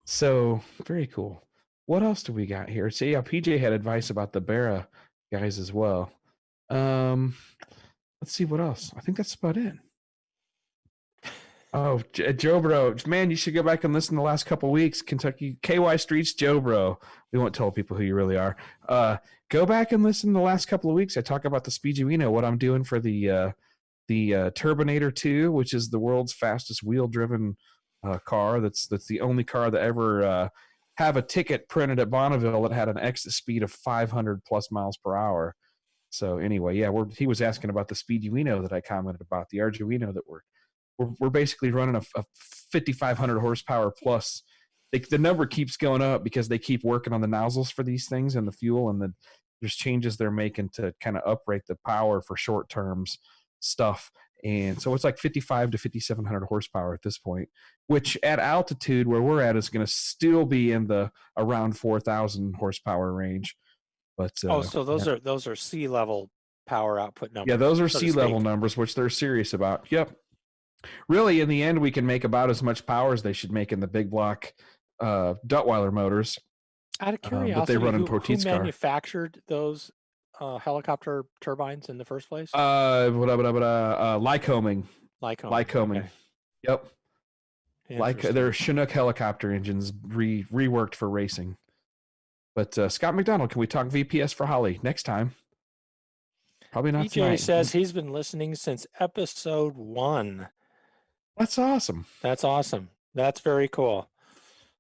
So very cool. What else do we got here? So yeah, PJ had advice about the Barra guys as well. Let's see what else. I think that's about it. Oh, Joe Bro, man, you should go back and listen to the last couple of weeks. Kentucky KY Streets, Joe Bro. We won't tell people who you really are. Go back and listen to the last couple of weeks. I talk about the Speeduino, what I'm doing for the Turbinator 2, which is the world's fastest wheel-driven car. That's the only car that ever have a ticket printed at Bonneville that had an exit speed of 500 plus miles per hour. So anyway, yeah, he was asking about the Speeduino that I commented about, the Arduino that we're basically running a 5,500 horsepower plus. The number keeps going up because they keep working on the nozzles for these things and the fuel, and there's changes they're making to kind of uprate the power for short terms stuff. And so it's like 5,500 to 5,700 horsepower at this point, which at altitude where we're at is going to still be in the around 4,000 horsepower range. But so those are sea level power output numbers. Yeah, those are sea level numbers, which they're serious about. Yep. Really, in the end, we can make about as much power as they should make in the big block Duttweiler motors. Out of curiosity, that they run in who manufactured those helicopter turbines in the first place? Lycoming. Lycoming. Okay. Yep. Like their Chinook helicopter engines reworked for racing. But Scott McDonald, can we talk VPS for Holly next time? Probably not PJ tonight. says he's been listening since episode 1. That's awesome. That's awesome. That's very cool.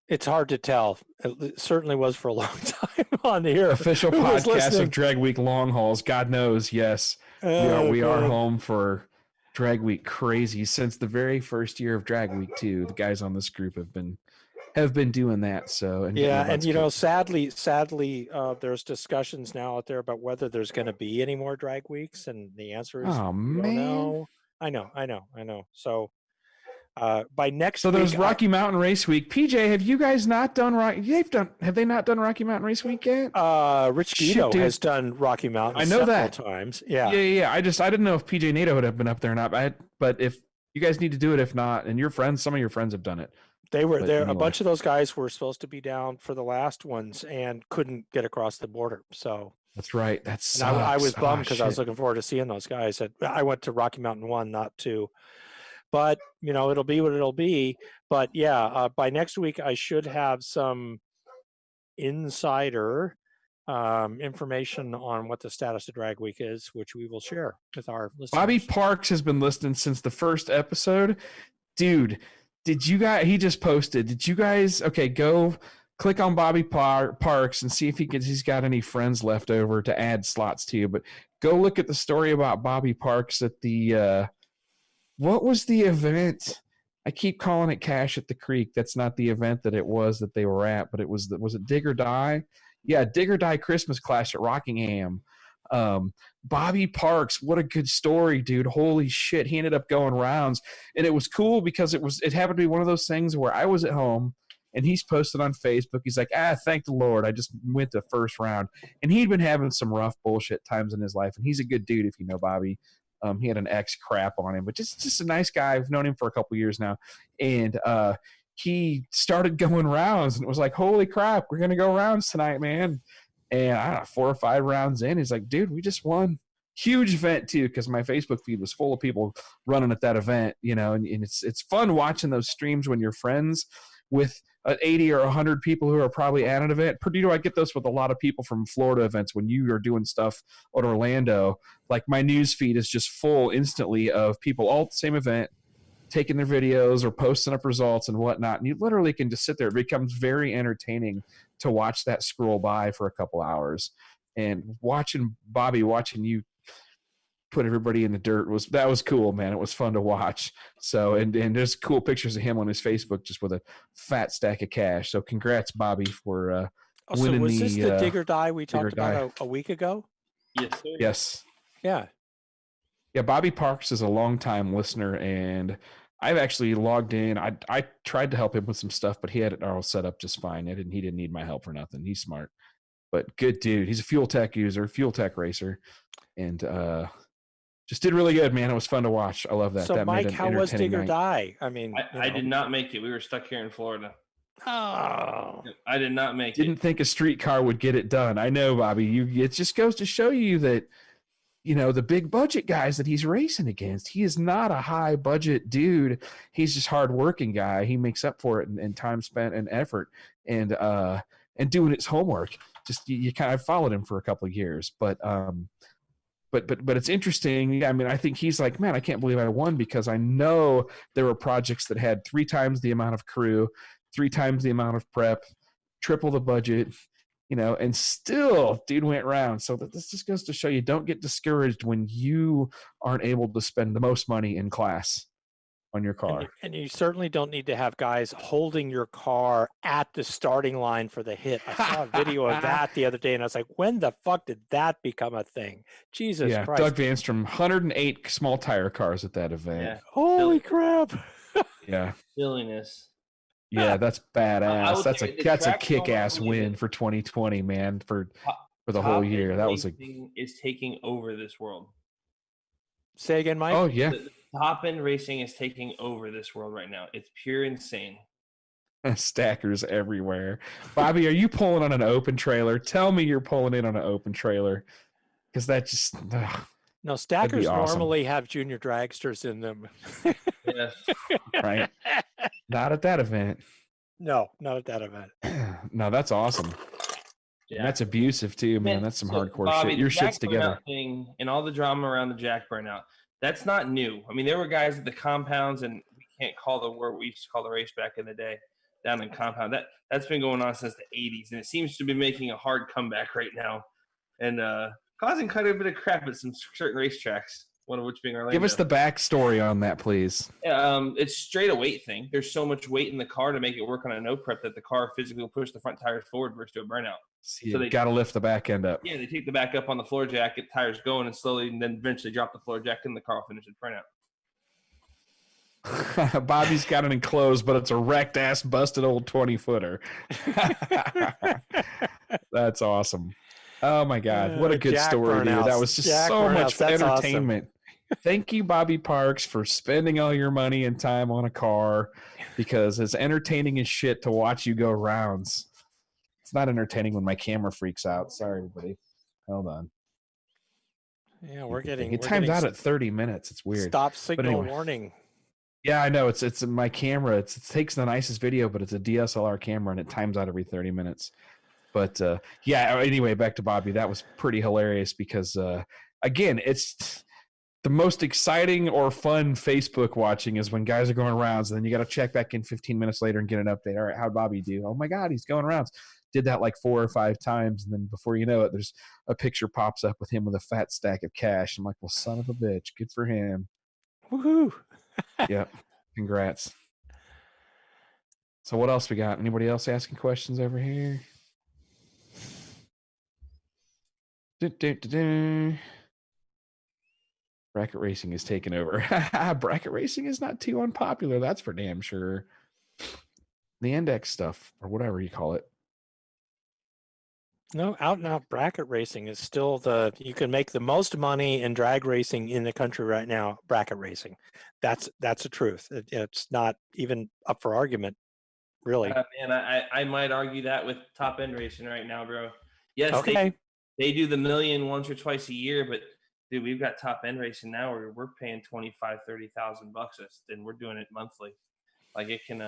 It's hard to tell. It certainly was for a long time on here. Official podcast of Drag Week long hauls. God knows, yes. We are home for Drag Week crazy since the very first year of Drag Week too. The guys on this group have been doing that. So and sadly, there's discussions now out there about whether there's going to be any more Drag Weeks, and the answer is no. I know. So by next week, there's Rocky Mountain Race Week. PJ, have you guys not done have they not done Rocky Mountain Race Week yet? Rich Guido has done Rocky Mountain several times. Yeah. I didn't know if PJ Nato would have been up there or not. But if you guys need to do it, if not, and some of your friends have done it. They were there. Anyway. A bunch of those guys were supposed to be down for the last ones and couldn't get across the border. So that's right. I was bummed because I was looking forward to seeing those guys. I went to Rocky Mountain 1, not 2. But, it'll be what it'll be. But, by next week, I should have some insider information on what the status of Drag Week is, which we will share with our listeners. Bobby Parks has been listening since the first episode. Dude, he just posted. Did you guys, go click on Bobby Parks and see if he's got any friends left over to add slots to you. But go look at the story about Bobby Parks at the... what was the event? I keep calling it Cash at the Creek. That's not the event that it was that they were at, but was it Dig or Die? Yeah, Dig or Die Christmas Clash at Rockingham. Bobby Parks, what a good story, dude. Holy shit. He ended up going rounds. And it was cool because it happened to be one of those things where I was at home and he's posted on Facebook. He's like, thank the Lord. I just went to first round. And he'd been having some rough bullshit times in his life. And he's a good dude if you know Bobby. He had an ex crap on him, but just a nice guy. I've known him for a couple years now. And he started going rounds and it was like, holy crap, we're going to go rounds tonight, man. And I don't know, 4 or 5 rounds in, he's like, dude, we just won. Huge event too, because my Facebook feed was full of people running at that event, and it's fun watching those streams when you're friends with 80 or 100 people who are probably at an event. I get those with a lot of people from Florida events when you are doing stuff at Orlando. Like my news feed is just full instantly of people all at the same event, taking their videos or posting up results and whatnot. And you literally can just sit there. It becomes very entertaining to watch that scroll by for a couple hours. And watching you put everybody in the dirt was cool, man. It was fun to watch. So and there's cool pictures of him on his Facebook just with a fat stack of cash. So congrats, Bobby, for winning. So was this the Dig or Die we talked about a week ago? Yes, sir. Yes. Yeah. Yeah, Bobby Parks is a longtime listener, and I've actually logged in. I tried to help him with some stuff, but he had it all set up just fine. He didn't need my help for nothing. He's smart. But good dude. He's a Fuel Tech racer. And just did really good, man. It was fun to watch. I love that. So, that Mike, how was Dig or Die? I mean, I did not make it. We were stuck here in Florida. Oh. I did not make it. Didn't think a streetcar would get it done. I know, Bobby. It just goes to show you that, the big budget guys that he's racing against, he is not a high budget dude. He's just hardworking guy. He makes up for it in time spent and effort and doing his homework. Just you kind of followed him for a couple of years, but it's interesting. I mean, I think he's like, man, I can't believe I won because I know there were projects that had 3 times the amount of crew, 3 times the amount of prep, triple the budget, and still dude went round. So this just goes to show you, don't get discouraged when you aren't able to spend the most money in class on your car. And you certainly don't need to have guys holding your car at the starting line for the hit. I saw a video of that the other day, and I was like, when the fuck did that become a thing? Jesus Christ. Doug Vanstrom, 108 small tire cars at that event. Yeah. Holy crap. Yeah. Silliness. Yeah, that's badass. That's a kick-ass win it. for 2020, man, for the whole year. That was is taking over this world. Say again, Mike? Oh, yeah. The top end racing is taking over this world right now. It's pure insane. Stackers everywhere. Bobby, are you pulling on an open trailer? Tell me you're pulling in on an open trailer, because that just no, stackers awesome. normally have junior dragsters in them. Yes. Right. Not at that event. No, not at that event. No, that's awesome. Yeah. And that's abusive too, man. That's some So, hardcore Bobby, shit. the Your Jack shit's together. burnout thing and all the drama around the Jack burnout, that's not new. I mean, there were guys at the compounds, and we can't call the word we used to call the race back in the day down in compound. That's been going on since the 80s, and it seems to be making a hard comeback right now and causing quite a bit of crap at some certain racetracks, one of which being Orlando. Give us the backstory on that, please. It's straight a weight thing. There's so much weight in the car to make it work on a no prep that the car physically will push the front tires forward versus do a burnout. So they got to lift the back end up. Yeah, they take the back up on the floor jack, get tires going, and slowly, and then eventually drop the floor jack, and the car will finish the burnout. Bobby's got it enclosed, but it's a wrecked ass, busted old 20-footer. That's awesome. Oh my God, what a good Jack story, dude! burnouts. That was just Jack so burnouts. much That's entertainment. Thank you, Bobby Parks, for spending all your money and time on a car, because it's entertaining as shit to watch you go rounds. It's not entertaining when my camera freaks out. Sorry, everybody. Hold on. Yeah, we're getting. It times out at 30 minutes. It's weird. Stop signal anyway. warning. Yeah, I know. It's my camera. It takes the nicest video, but it's a DSLR camera, and it times out every 30 minutes. But yeah, anyway, back to Bobby. That was pretty hilarious because, again, it's the most exciting or fun Facebook watching is when guys are going rounds, and then you got to check back in 15 minutes later and get an update. All right, how'd Bobby do? Oh my God, he's going rounds. Did that like 4 or 5 times, and then before you know it, there's a picture pops up with him with a fat stack of cash. I'm like, well, son of a bitch, good for him. Woohoo! Yep, congrats. So what else we got? Anybody else asking questions over here? Bracket racing is taking over. Bracket racing is not too unpopular, that's for damn sure. The index stuff, or whatever you call it. No, out and out bracket racing is still you can make the most money in drag racing in the country right now. Bracket racing, that's the truth. It's not even up for argument, really. And I might argue that with top end racing right now, bro. Yes, Okay. they do the million once or twice a year, but dude, we've got top end racing now where we're paying $25,000-$30,000 and we're doing it monthly. Like it can,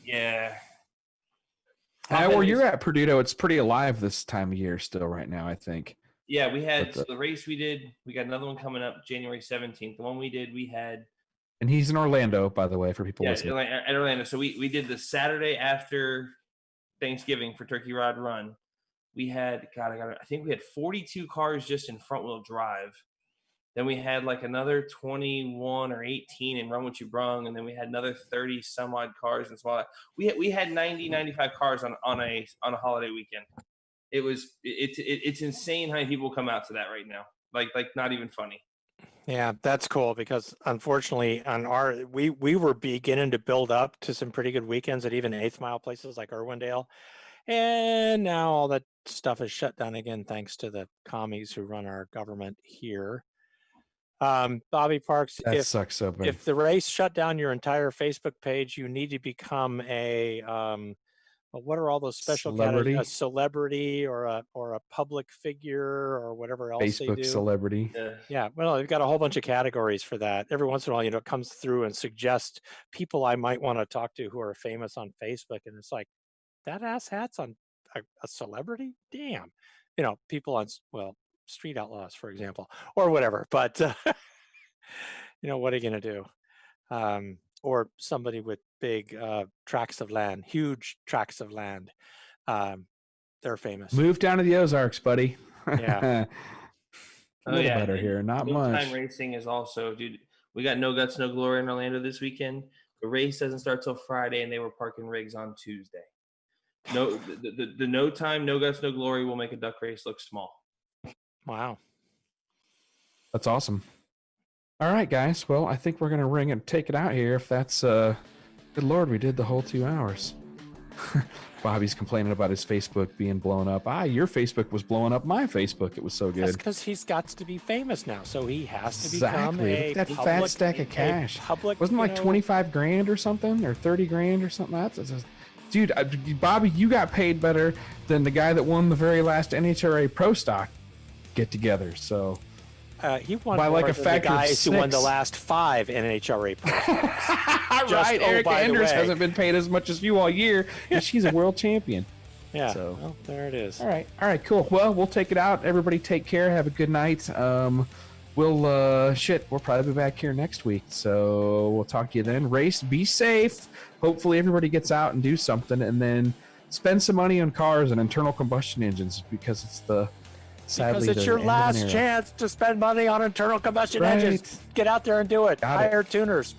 yeah. Where you're at, Perduto, it's pretty alive this time of year still right now, I think. Yeah, we had the race we did. We got another one coming up January 17th. The one we did, we had. And he's in Orlando, by the way, for people listening. Yeah, at Orlando. So we did the Saturday after Thanksgiving for Turkey Rod Run. We had, I think we had 42 cars just in front wheel drive. Then we had like another 21 or 18 in Run What You Brung, and then we had another 30 some odd cars and small. We had 90, 95 cars on a holiday weekend. It's insane how many people come out to that right now. Like not even funny. Yeah, that's cool because unfortunately we were beginning to build up to some pretty good weekends at even 8th mile places like Irwindale. And now all that stuff is shut down again thanks to the commies who run our government here. Bobby Parks, that sucks so bad. If the race shut down your entire Facebook page, you need to become a what are all those special categories? A celebrity or a public figure or whatever else Facebook they do. Celebrity. Yeah, well, they've got a whole bunch of categories for that. Every once in a while, it comes through and suggests people I might want to talk to who are famous on Facebook, and it's like that ass hat's on a celebrity. Damn, people on Street Outlaws, for example, or whatever. But what are you gonna do? Or somebody with big tracts of land, huge tracts of land. They're famous. Move down to the Ozarks, buddy. Yeah. A little better here, not much. Time racing is also, dude. We got No Guts, No Glory in Orlando this weekend. The race doesn't start till Friday, and they were parking rigs on Tuesday. No, the No Time, No Guts, No Glory will make a duck race look small. Wow. That's awesome. All right, guys. Well, I think we're going to ring and take it out here. If that's, good Lord, we did the whole 2 hours. Bobby's complaining about his Facebook being blown up. Your Facebook was blowing up my Facebook. It was so good. That's because he's got to be famous now, so he has to become that fat stack of cash. Wasn't like 25 grand or something, or 30 grand or something. Dude, Bobby, you got paid better than the guy that won the very last NHRA Pro Stock get together. So He won By more like a than the factor of guys who won the 6. last 5 NHRA pros. Right, oh, Erica by the Enders way. hasn't been paid as much as you all year, and she's a world champion. Yeah. So- Well, there it is. All right, cool. Well, we'll take it out. Everybody take care. Have a good night. We'll probably be back here next week. So we'll talk to you then. Race, be safe. Hopefully everybody gets out and do something, and then spend some money on cars and internal combustion engines because it's sadly Because it's the your end of an last era. chance to spend money on internal combustion Right. engines. Get out there and do it. Got it. Hire tuners.